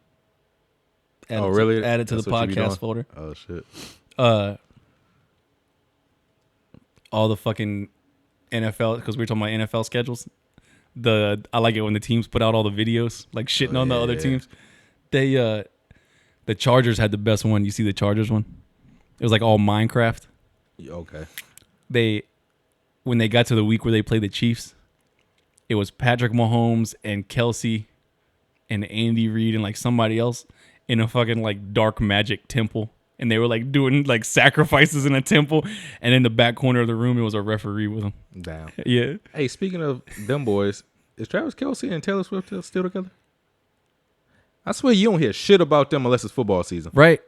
Speaker 1: Really?
Speaker 2: Add it to the podcast folder.
Speaker 1: Oh, shit.
Speaker 2: All the fucking NFL, because we were talking about NFL schedules. I like it when the teams put out all the videos, like shitting on the other teams. The Chargers had the best one. You see the Chargers one? It was like all Minecraft.
Speaker 1: Okay.
Speaker 2: When they got to the week where they played the Chiefs, it was Patrick Mahomes and Kelsey and Andy Reid and like somebody else in a fucking like dark magic temple and they were like doing like sacrifices in a temple, and in the back corner of the room, it was a referee with them.
Speaker 1: Damn.
Speaker 2: Yeah.
Speaker 1: Hey, speaking of them boys, is Travis Kelce and Taylor Swift still together? I swear you don't hear shit about them unless it's football season.
Speaker 2: Right.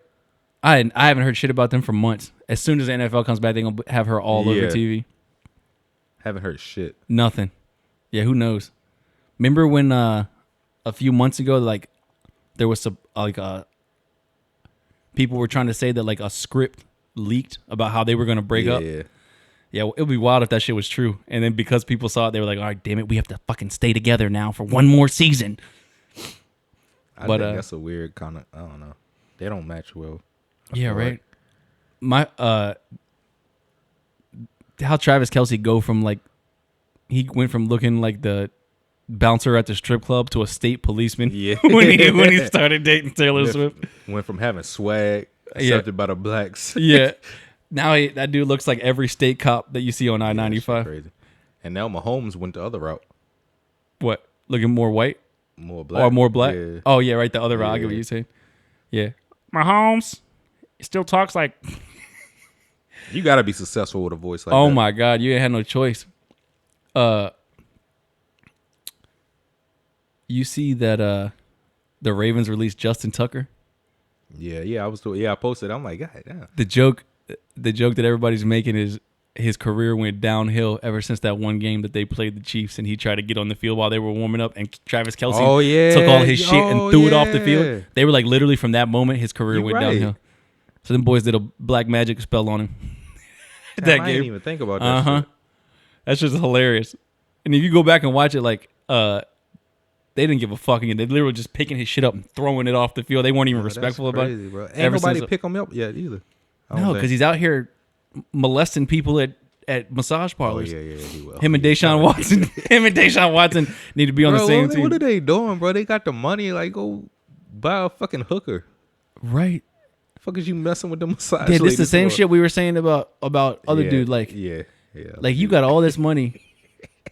Speaker 2: I haven't heard shit about them for months. As soon as the NFL comes back, they're going to have her all over TV.
Speaker 1: Haven't heard shit.
Speaker 2: Nothing. Yeah, who knows? Remember when a few months ago, like, there was some, people were trying to say that, like, a script leaked about how they were going to break up? Yeah. Yeah, it would be wild if that shit was true. And then because people saw it, they were like, all right, damn it, we have to fucking stay together now for one more season.
Speaker 1: I think that's a weird kind of, I don't know. They don't match well.
Speaker 2: Yeah, right. How Travis Kelce go from like, he went from looking like the bouncer at the strip club to a state policeman when he started dating Taylor Swift.
Speaker 1: Went from having swag accepted by the blacks.
Speaker 2: Yeah. Now that dude looks like every state cop that you see on I-95.
Speaker 1: Crazy. And now Mahomes went the other route.
Speaker 2: What? Looking more white?
Speaker 1: More black.
Speaker 2: Or more black?
Speaker 1: Yeah.
Speaker 2: Oh, yeah, right. The other route. I get what you're saying. Yeah. Mahomes, he still talks like...
Speaker 1: You got to be successful with a voice like that.
Speaker 2: Oh, my God. You ain't had no choice. You see that the Ravens released Justin Tucker?
Speaker 1: Yeah, I posted. I'm like, God damn.
Speaker 2: The joke that everybody's making is his career went downhill ever since that one game that they played the Chiefs, and he tried to get on the field while they were warming up, and Travis Kelce took all his shit and threw it off the field. They were like, literally from that moment, his career went downhill. So them boys did a black magic spell on him.
Speaker 1: Damn, I didn't even think about that. Shit.
Speaker 2: That's just hilarious. And if you go back and watch it, like, they didn't give a fuck. They literally just picking his shit up and throwing it off the field. They weren't even respectful about it.
Speaker 1: Bro. Ain't nobody pick him up yet either.
Speaker 2: No, because he's out here molesting people at massage parlors.
Speaker 1: Oh, yeah, he will.
Speaker 2: Him and Deshaun Watson need to be on the same team.
Speaker 1: What are they doing, bro? They got the money. Like, go buy a fucking hooker.
Speaker 2: Right.
Speaker 1: The fuck is you messing with the massage?
Speaker 2: Yeah, this is the same shit we were saying about other dude. Like, like you got all this money,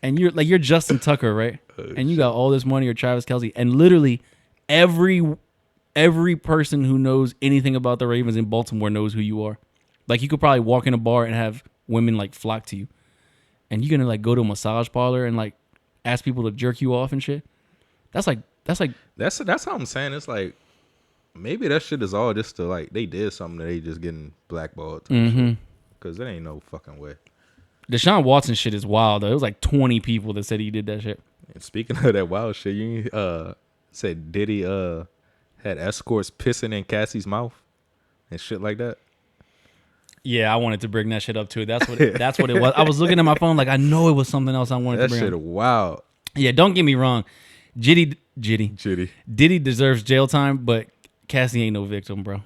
Speaker 2: and you're Justin Tucker, right? And you got all this money, or Travis Kelce, and literally every person who knows anything about the Ravens in Baltimore knows who you are. Like, you could probably walk in a bar and have women like flock to you, and you're gonna like go to a massage parlor and like ask people to jerk you off and shit. That's how I'm saying. It's like maybe that shit is all just to like they did something that they just getting blackballed. Because there ain't no fucking way. Deshaun Watson shit is wild though. It was like 20 people that said he did that shit.
Speaker 1: And speaking of that wild shit, you said Diddy had escorts pissing in Cassie's mouth and shit like that.
Speaker 2: Yeah, I wanted to bring that shit up too. That's what it was. I was looking at my phone like I know it was something else I wanted to bring up.
Speaker 1: That shit wild.
Speaker 2: Yeah, don't get me wrong. Diddy deserves jail time, but Cassie ain't no victim, bro.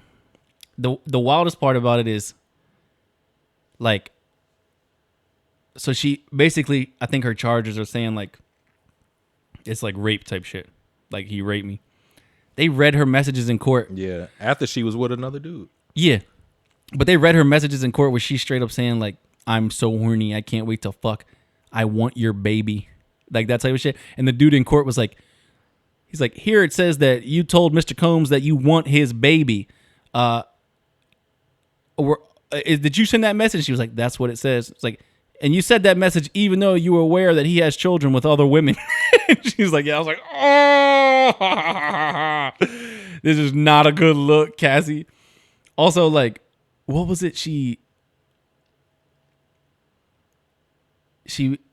Speaker 2: The wildest part about it is like, so she basically, I think her charges are saying like it's like rape type shit. Like he raped me. They read her messages in court.
Speaker 1: Yeah, after she was with another dude.
Speaker 2: Yeah. But they read her messages in court where she's straight up saying, like, I'm so horny. I can't wait to fuck. I want your baby. Like, that type of shit. And the dude in court was like, he's like, here it says that you told Mr. Combs that you want his baby. Did you send that message? She was like, that's what it says. It's like, and you said that message even though you were aware that he has children with other women. She's like, yeah. I was like, oh, this is not a good look, Cassie. Also, like, what was it?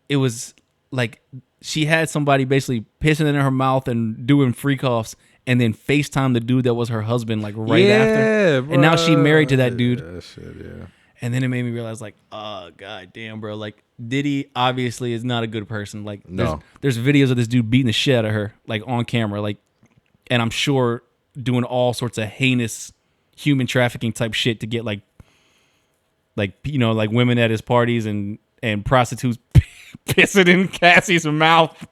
Speaker 2: It was like she had somebody basically pissing in her mouth and doing freak offs, and then FaceTime the dude that was her husband like right after. Bro. And now she married to that dude.
Speaker 1: Yeah, shit, yeah.
Speaker 2: And then it made me realize like, oh god damn, bro. Like Diddy obviously is not a good person. Like there's videos of this dude beating the shit out of her like on camera, like, and I'm sure doing all sorts of heinous human trafficking type shit to get like you know, like women at his parties and prostitutes pissing in Cassie's mouth.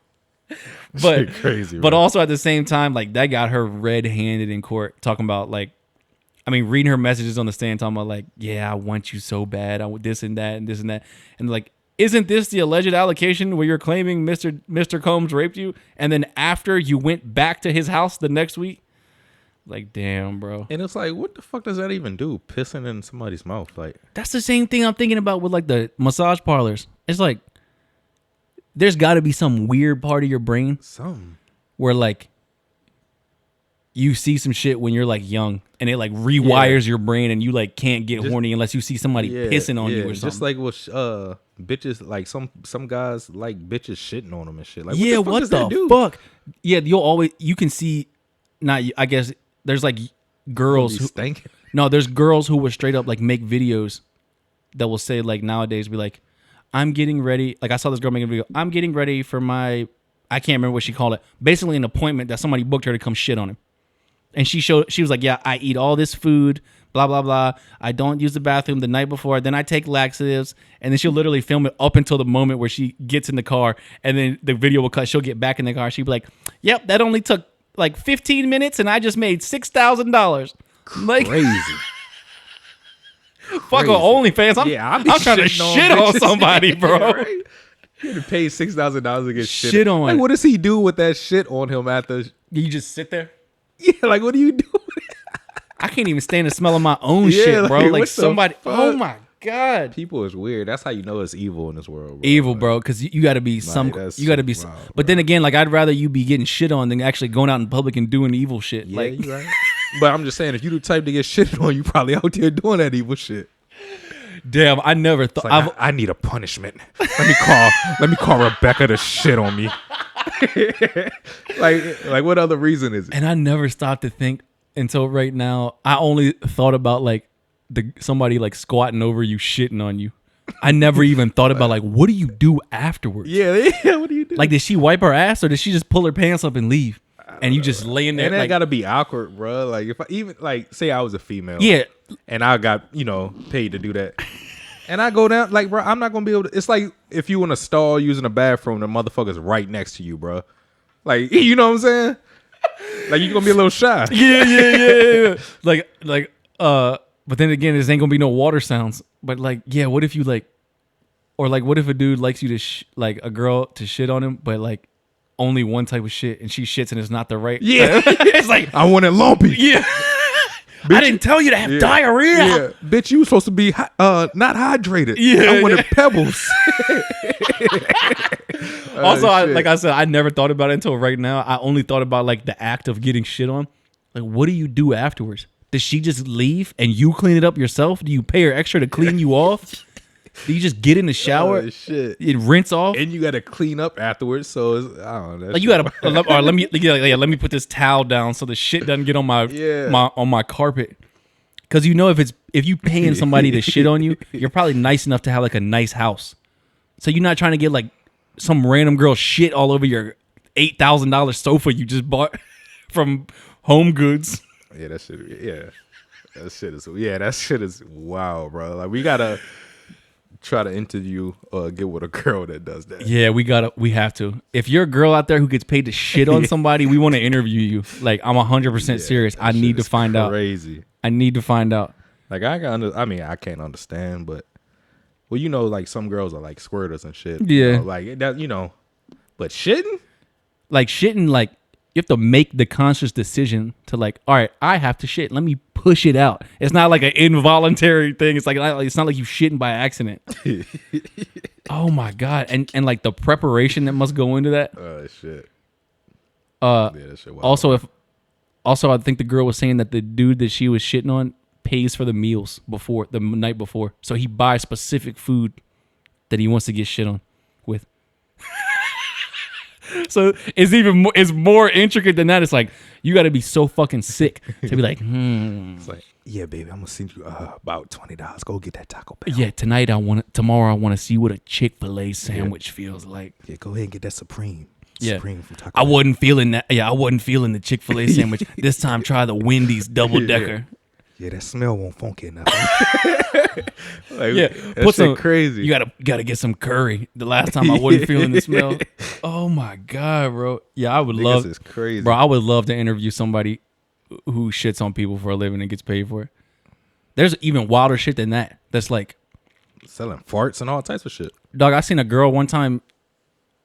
Speaker 2: But
Speaker 1: crazy,
Speaker 2: but also at the same time, like that got her red-handed in court, talking about like, I mean, reading her messages on the stand, talking about like, yeah, I want you so bad, I want this and that and this and that, and like, isn't this the alleged allegation where you're claiming Mr. Combs raped you, and then after you went back to his house the next week? Like, damn, bro.
Speaker 1: And it's like, what the fuck does that even do? Pissing in somebody's mouth, like.
Speaker 2: That's the same thing I'm thinking about with like the massage parlors. It's like, there's got to be some weird part of your brain where like you see some shit when you're like young, and it like rewires your brain, and you like can't get horny unless you see somebody pissing on you or something.
Speaker 1: Just like with bitches, like some guys like bitches shitting on them and shit. Like,
Speaker 2: what the fuck? Yeah, you can see. Not, I guess there's like girls who there's girls who will straight up like make videos that will say like nowadays be like, I'm getting ready. Like I saw this girl making a video. I'm getting ready for my, I can't remember what she called it. Basically an appointment that somebody booked her to come shit on him. And she was like, yeah, I eat all this food, blah, blah, blah. I don't use the bathroom the night before. Then I take laxatives. And then she'll literally film it up until the moment where she gets in the car. And then the video will cut. She'll get back in the car. She'll be like, yep, that only took like 15 minutes and I just made $6,000. Like,
Speaker 1: crazy.
Speaker 2: Fuck on OnlyFans. I'm trying to shit on somebody, bro.
Speaker 1: Yeah, right? You had to pay $6,000 to get shit on. Like, what does he do with that shit on him after?
Speaker 2: You just sit there?
Speaker 1: Yeah, like, what do you do?
Speaker 2: I can't even stand the smell of my own shit, bro. Like somebody, oh my God.
Speaker 1: People is weird. That's how you know it's evil in this world, bro.
Speaker 2: Evil, bro, because you got to be but then again, like, I'd rather you be getting shit on than actually going out in public and doing evil shit.
Speaker 1: Yeah,
Speaker 2: like,
Speaker 1: you right. But I'm just saying, if you the type to get shitted on, you probably out there doing that evil shit.
Speaker 2: Damn, I never thought.
Speaker 1: Like, I need a punishment. Let me call Rebecca to shit on me. like what other reason is it?
Speaker 2: And I never stopped to think until right now. I only thought about like somebody like squatting over you, shitting on you. I never even thought about like, what do you do afterwards?
Speaker 1: Yeah. What do you do?
Speaker 2: Like, did she wipe her ass or did she just pull her pants up and leave? And you just laying there.
Speaker 1: And that
Speaker 2: like,
Speaker 1: gotta be awkward, bro. Like, if I even like say I was a female,
Speaker 2: yeah,
Speaker 1: and I got paid to do that, and I go down, like, bro, I'm not gonna be able to. It's like if you in a stall using a bathroom, the motherfucker's right next to you, bro. Like, you know what I'm saying? Like, you're gonna be a little shy.
Speaker 2: Yeah. But then again, this ain't gonna be no water sounds. But like, yeah, what if you like, or like, what if a dude likes you to like a girl to shit on him, but like only one type of shit, and she shits and it's not the right.
Speaker 1: Yeah,
Speaker 2: it's like,
Speaker 1: I want it lumpy.
Speaker 2: Yeah. I didn't tell you to have diarrhea.
Speaker 1: Yeah, bitch, you were supposed to be not hydrated.
Speaker 2: Yeah,
Speaker 1: I wanted pebbles.
Speaker 2: Also, like I said, I never thought about it until right now. I only thought about like the act of getting shit on. Like, what do you do afterwards? Does she just leave and you clean it up yourself? Do you pay her extra to clean you off? Do you just get in the shower and rinse off?
Speaker 1: And you got to clean up afterwards. So it's, I don't know.
Speaker 2: Like, you got to, or let me put this towel down so the shit doesn't get on my carpet. Because if you paying somebody to shit on you, you're probably nice enough to have like a nice house. So you're not trying to get like some random girl shit all over your $8,000 sofa you just bought from Home Goods.
Speaker 1: Yeah, that shit. Yeah, that shit is wow, bro. Like, we gotta try to interview or get with a girl that does that.
Speaker 2: Yeah, we have to. If you're a girl out there who gets paid to shit on somebody, we want to interview you. Like, I'm 100% serious. I need to find out.
Speaker 1: Crazy.
Speaker 2: I need to find out.
Speaker 1: Like, I can't understand, but like some girls are like squirters and shit.
Speaker 2: Yeah,
Speaker 1: like that. But shitting,
Speaker 2: like you have to make the conscious decision to like, all right, I have to shit. Let me push it out. It's not like an involuntary thing. It's not like you shitting by accident. Oh my God. And like the preparation that must go into that.
Speaker 1: Oh shit.
Speaker 2: That shit wild. Also, I think the girl was saying that the dude that she was shitting on pays for the meals the night before. So he buys specific food that he wants to get shit on with. So it's more intricate than that. It's like, you got to be so fucking sick to be like,
Speaker 1: It's like, yeah, baby, I'm gonna send you about $20. Go get that Taco Bell.
Speaker 2: Yeah, tomorrow I want to see what a Chick-fil-A sandwich feels like.
Speaker 1: Yeah, go ahead and get that Supreme.
Speaker 2: Yeah.
Speaker 1: Supreme from Taco
Speaker 2: I
Speaker 1: Bell.
Speaker 2: wasn't feeling that. Yeah, I wasn't feeling the Chick-fil-A sandwich. This time, try the Wendy's double decker.
Speaker 1: Yeah, that smell won't funky enough. Like,
Speaker 2: yeah,
Speaker 1: put some crazy.
Speaker 2: You gotta get some curry. The last time I wasn't feeling the smell. Oh my God, bro. Yeah, I would love.
Speaker 1: This is crazy,
Speaker 2: bro. I would love to interview somebody who shits on people for a living and gets paid for it. There's even wilder shit than that. That's like
Speaker 1: selling farts and all types of shit.
Speaker 2: Dog, I seen a girl one time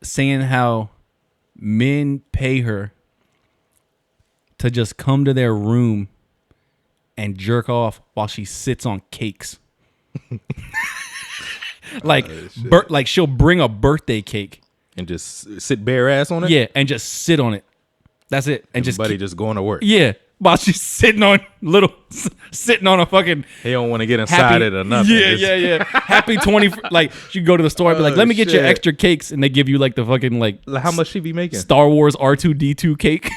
Speaker 2: saying how men pay her to just come to their room and jerk off while she sits on cakes. Like, like she'll bring a birthday cake
Speaker 1: and just sit bare ass on it.
Speaker 2: Yeah, and just sit on it. That's it. And just
Speaker 1: just going to work.
Speaker 2: Yeah, while she's sitting on a fucking.
Speaker 1: He don't want to get inside it or nothing.
Speaker 2: Yeah. Happy 20. Like you go to the store and be like, let me get your extra cakes, and they give you like the fucking like.
Speaker 1: How much she be making?
Speaker 2: Star Wars R2-D2 cake.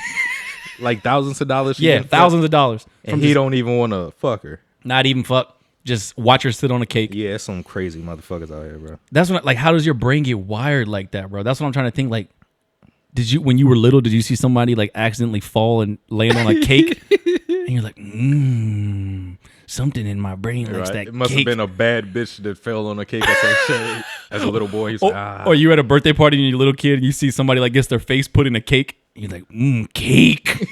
Speaker 1: Like thousands of dollars.
Speaker 2: Yeah, thousands of dollars.
Speaker 1: And he don't even want to fuck her.
Speaker 2: Not even fuck. Just watch her sit on a cake.
Speaker 1: Yeah, it's some crazy motherfuckers out here, bro.
Speaker 2: That's what, like, how does your brain get wired like that, bro? That's what I'm trying to think. Like, when you were little, did you see somebody like accidentally fall and land on a cake? And you're like, something in my brain likes that.
Speaker 1: It must
Speaker 2: cake.
Speaker 1: have been a bad bitch that fell on a cake or some shit. As a little boy, he's
Speaker 2: or you at a birthday party and you're a little kid and you see somebody like gets their face put in a cake. And you're like, cake.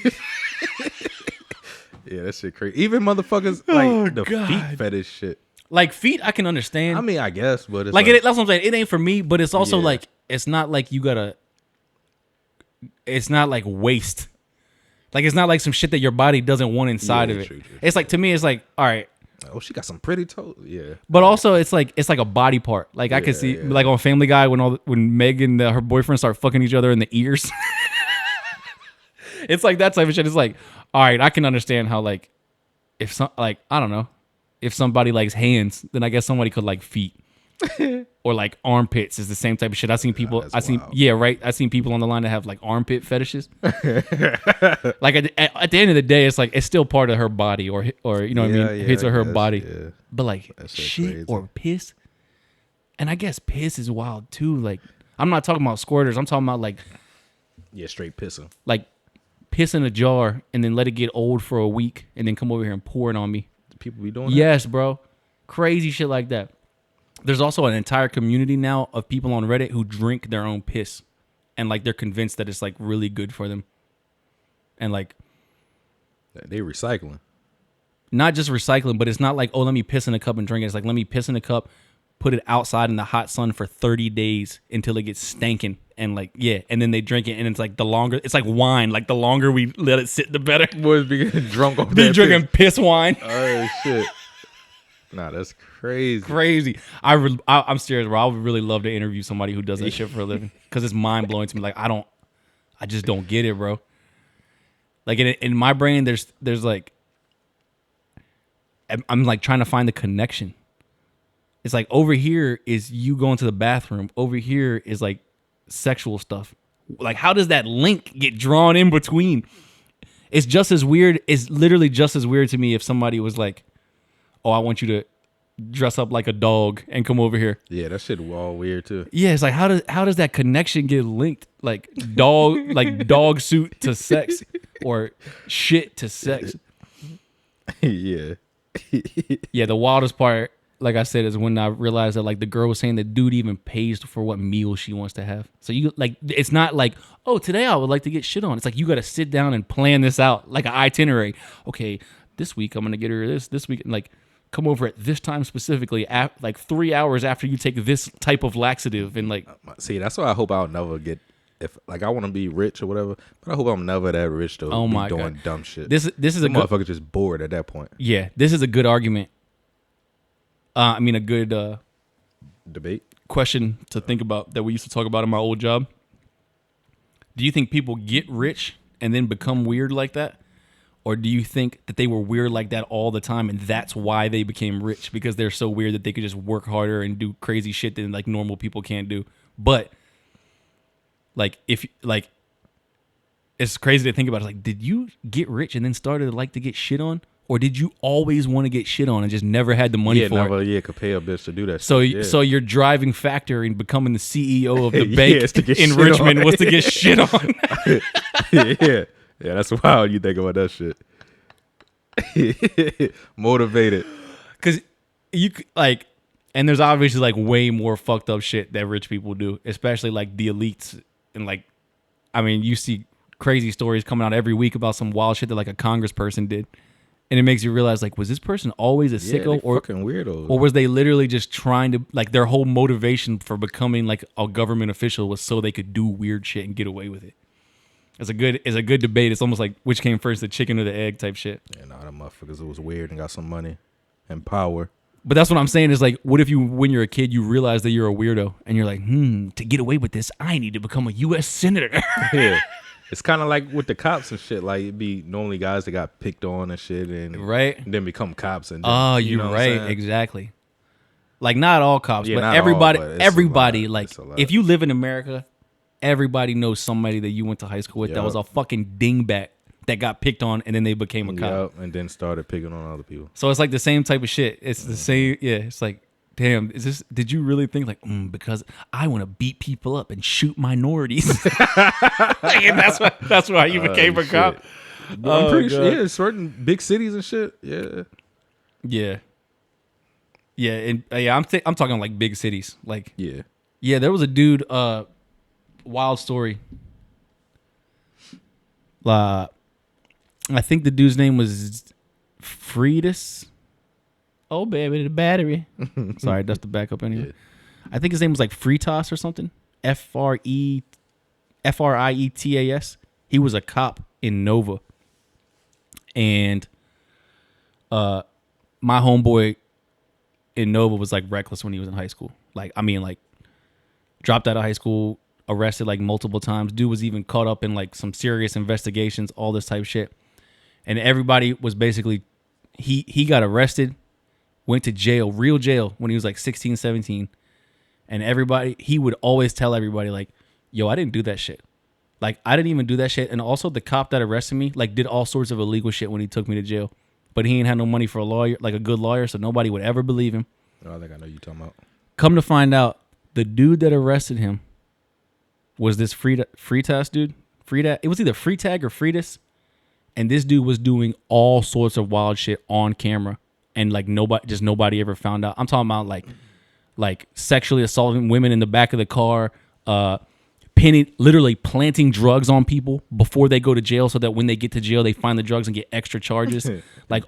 Speaker 1: Yeah, that shit crazy. Even motherfuckers like the feet fetish shit.
Speaker 2: Like feet, I can understand.
Speaker 1: I mean, I guess, but it's
Speaker 2: like that's what I'm saying. It ain't for me, but it's also like it's not like you gotta. It's not like waste. Like it's not like some shit that your body doesn't want inside of it. True. It's like to me, it's like all right.
Speaker 1: Oh, she got some pretty toes. Yeah.
Speaker 2: But also, it's like a body part. Like I can see, like on Family Guy, when Meg and her boyfriend start fucking each other in the ears. It's like that type of shit. It's like, all right, I can understand how like, if I don't know, if somebody likes hands, then I guess somebody could like feet. Or like armpits is the same type of shit. I seen people. I seen people on the line that have like armpit fetishes. Like at the end of the day, it's like it's still part of her body, or you know what I mean, his or her body. Yeah. But like shit crazy. Or piss, and I guess piss is wild too. Like I'm not talking about squirters. I'm talking about like
Speaker 1: straight pissing.
Speaker 2: Like piss in a jar and then let it get old for a week and then come over here and pour it on me.
Speaker 1: Do people be doing that?
Speaker 2: Yes, bro. Crazy shit like that. There's also an entire community now of people on Reddit who drink their own piss. And like they're convinced that it's like really good for them. And like
Speaker 1: they recycling.
Speaker 2: Not just recycling, but it's not like, oh, let me piss in a cup and drink it. It's like, let me piss in a cup, put it outside in the hot sun for 30 days until it gets stankin'. And like, and then they drink it, and it's like it's like wine. Like the longer we let it sit, the better.
Speaker 1: Boys be getting drunk off
Speaker 2: be drinking piss wine.
Speaker 1: Oh shit! Nah, that's crazy.
Speaker 2: Crazy. I'm serious, bro. I would really love to interview somebody who does that shit for a living because it's mind blowing to me. Like I just don't get it, bro. Like in my brain, there's like, I'm like trying to find the connection. It's like over here is you going to the bathroom. Over here is like sexual stuff. Like how does that link get drawn in between? It's just as weird. It's literally just as weird to me if somebody was like, oh, I want you to dress up like a dog and come over here.
Speaker 1: Yeah, that shit all weird too.
Speaker 2: Yeah, it's like how does that connection get linked? Like dog suit to sex or shit to sex.
Speaker 1: Yeah.
Speaker 2: Yeah, the wildest part, like I said, is when I realized that like the girl was saying the dude even pays for what meal she wants to have. So you like, it's not like, oh, today I would like to get shit on. It's like you got to sit down and plan this out like an itinerary. Okay, this week I'm gonna get her this week, and like come over at this time specifically, like 3 hours after you take this type of laxative, and like.
Speaker 1: See, that's why I hope I'll never get. If like I want to be rich or whatever, but I hope I'm never that rich to be doing dumb shit.
Speaker 2: This is a
Speaker 1: motherfucker just bored at that point.
Speaker 2: Yeah, this is a good argument. I mean, a good
Speaker 1: debate
Speaker 2: question to think about that we used to talk about in my old job. Do you think people get rich and then become weird like that? Or do you think that they were weird like that all the time and that's why they became rich? Because they're so weird that they could just work harder and do crazy shit that like normal people can't do. But like if like it's crazy to think about. It's like, did you get rich and then started to like to get shit on? Or did you always want to get shit on and just never had the money for it?
Speaker 1: Yeah, could pay a bitch to do that.
Speaker 2: So, so your driving factor in becoming the CEO of the bank in Richmond was to get shit on.
Speaker 1: Yeah, that's wild. You think about that shit. Motivated,
Speaker 2: because you like, and there's obviously like way more fucked up shit that rich people do, especially like the elites, and like, I mean, you see crazy stories coming out every week about some wild shit that like a congressperson did. And it makes you realize, like, was this person always a sicko, or
Speaker 1: fucking weirdos,
Speaker 2: or was they literally just trying to, like, their whole motivation for becoming like a government official was so they could do weird shit and get away with it? It's a good debate. It's almost like which came first, the chicken or the egg type shit.
Speaker 1: Yeah, nah, them motherfuckers, it was weird and got some money and power.
Speaker 2: But that's what I'm saying is like, what if when you're a kid, you realize that you're a weirdo and you're like, to get away with this, I need to become a U.S. senator.
Speaker 1: Yeah. It's kind of like with the cops and shit. Like, it'd be normally guys that got picked on and shit and then become cops. And then,
Speaker 2: you're right. Exactly. Like, not all cops, but
Speaker 1: not
Speaker 2: everybody,
Speaker 1: all, but
Speaker 2: everybody, like, if you live in America, everybody knows somebody that you went to high school with that was a fucking dingbat that got picked on and then they became a cop.
Speaker 1: And then started picking on other people.
Speaker 2: So it's like the same type of shit. It's the same. Yeah. It's like, damn, did you really think like, because I want to beat people up and shoot minorities? And that's why you became a cop.
Speaker 1: I'm pretty sure. Yeah, certain big cities and shit. Yeah.
Speaker 2: Yeah. Yeah. And I'm talking like big cities. Like, yeah, there was a dude, wild story. I think the dude's name was Friedis. Oh, baby, the battery. Sorry, that's the backup anyway. Yeah. I think his name was like Fritas or something. Frietas. He was a cop in Nova. And my homeboy in Nova was like reckless when he was in high school. Like, I mean, like, dropped out of high school, arrested like multiple times. Dude was even caught up in like some serious investigations, all this type of shit. And everybody was basically, he got arrested, went to jail, real jail, when he was like 16, 17. And he would always tell everybody like, yo, I didn't do that shit. Like, I didn't even do that shit. And also the cop that arrested me, like, did all sorts of illegal shit when he took me to jail. But he ain't had no money for a lawyer, like a good lawyer, so nobody would ever believe him.
Speaker 1: Oh, I think I know you talking about.
Speaker 2: Come to find out, the dude that arrested him was this Fritas dude. It was either Freetag or Fritas. And this dude was doing all sorts of wild shit on camera. And like nobody ever found out. I'm talking about like sexually assaulting women in the back of the car, literally planting drugs on people before they go to jail so that when they get to jail, they find the drugs and get extra charges. Like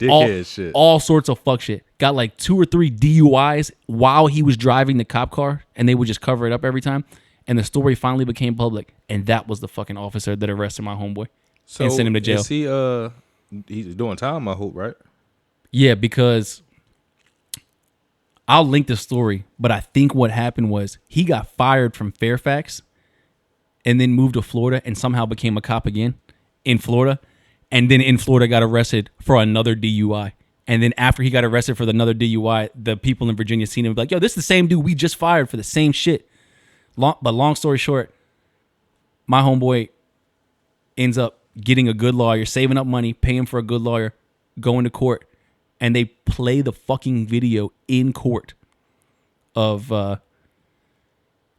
Speaker 2: all sorts of fuck shit. Got like 2 or 3 DUIs while he was driving the cop car, and they would just cover it up every time. And the story finally became public, and that was the fucking officer that arrested my homeboy and sent him to jail.
Speaker 1: Is he's doing time, I hope, right?
Speaker 2: Yeah, because I'll link the story, but I think what happened was he got fired from Fairfax and then moved to Florida and somehow became a cop again in Florida. And then in Florida got arrested for another DUI. And then after he got arrested for another DUI, the people in Virginia seen him and be like, yo, this is the same dude we just fired for the same shit. But long story short, my homeboy ends up getting a good lawyer, saving up money, paying for a good lawyer, going to court, and they play the fucking video in court of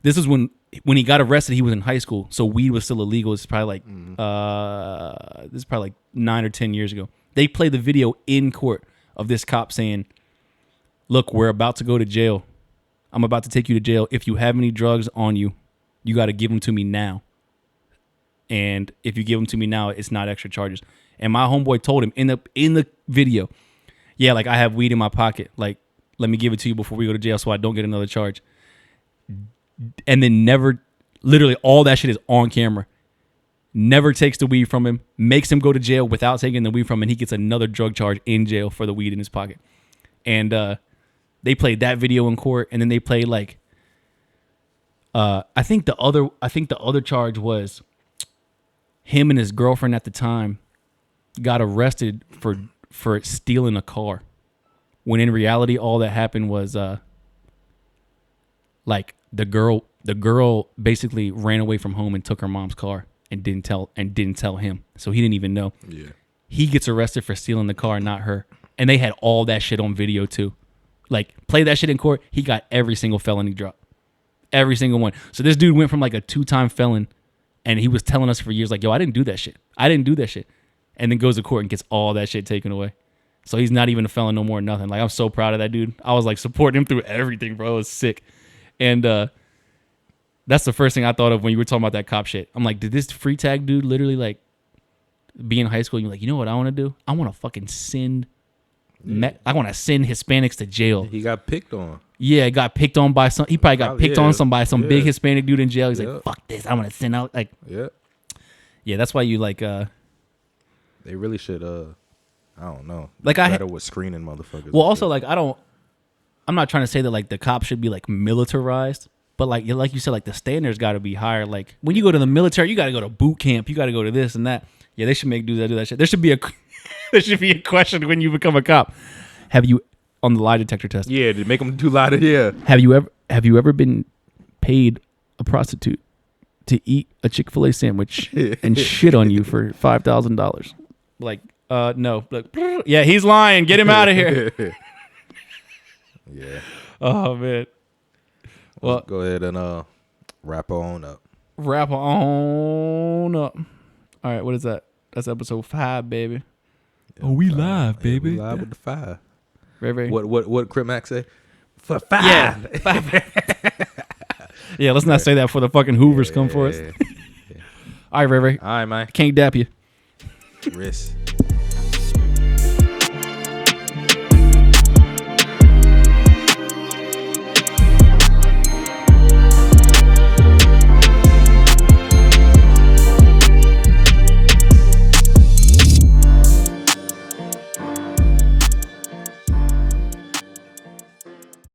Speaker 2: this is when he got arrested. He was in high school, so weed was still illegal. This is probably like 9 or 10 years ago. They play the video in court of this cop saying, look, we're about to go to jail. I'm about to take you to jail. If you have any drugs on you, you got to give them to me now. And if you give them to me now, it's not extra charges. And my homeboy told him in the video, yeah, like, I have weed in my pocket. Like, let me give it to you before we go to jail so I don't get another charge. And then literally all that shit is on camera. Never takes the weed from him, makes him go to jail without taking the weed from him, and he gets another drug charge in jail for the weed in his pocket. And they played that video in court, and then they played like I think the other charge was him and his girlfriend at the time got arrested for stealing a car, when in reality all that happened was like the girl basically ran away from home and took her mom's car and didn't tell him, so he didn't even know.
Speaker 1: Yeah, he
Speaker 2: gets arrested for stealing the car, not her, and they had all that shit on video too. Like, play that shit in court. He got every single felony drop, every single one. So this dude went from like a 2-time felon, and he was telling us for years like, yo, I didn't do that shit, and then goes to court and gets all that shit taken away. So he's not even a felon no more, nothing. Like, I'm so proud of that dude. I was like supporting him through everything, bro. It was sick. And that's the first thing I thought of when you were talking about that cop shit. I'm like, did this free tag dude literally like be in high school and you're like, you know what I want to do? I want to fucking send Hispanics to jail.
Speaker 1: He got picked on.
Speaker 2: Yeah, got picked on by some. He probably got picked on by some big Hispanic dude in jail. He's like, fuck this. I want to send out like.
Speaker 1: Yeah.
Speaker 2: Yeah, that's why you like.
Speaker 1: They really should. I don't know.
Speaker 2: Like
Speaker 1: better with screening motherfuckers.
Speaker 2: Well, also like I'm not trying to say that like the cops should be like militarized, but like you said, like the standards got to be higher. Like when you go to the military, you got to go to boot camp, you got to go to this and that. Yeah, they should make dudes that do that shit. There should be a question when you become a cop. Have you on the lie detector test?
Speaker 1: Yeah, to make them do lie to yeah.
Speaker 2: Have you ever been paid a prostitute to eat a Chick-fil-A sandwich and shit on you for $5,000? Like, no. Like, yeah, he's lying. Get him out of here.
Speaker 1: Yeah.
Speaker 2: Oh man. Well,
Speaker 1: let's go ahead and wrap on up.
Speaker 2: Wrap on up. All right, what is that? That's episode 5, baby.
Speaker 1: Yeah, we live, baby. We live with the 5.
Speaker 2: Ray Ray.
Speaker 1: What Crip Mac say? For 5.
Speaker 2: Yeah. 5. Yeah, let's not say that before the fucking Hoovers come for us.
Speaker 1: Yeah.
Speaker 2: All right, Ray Ray.
Speaker 1: All right, man.
Speaker 2: Can't dap you.
Speaker 1: Risk.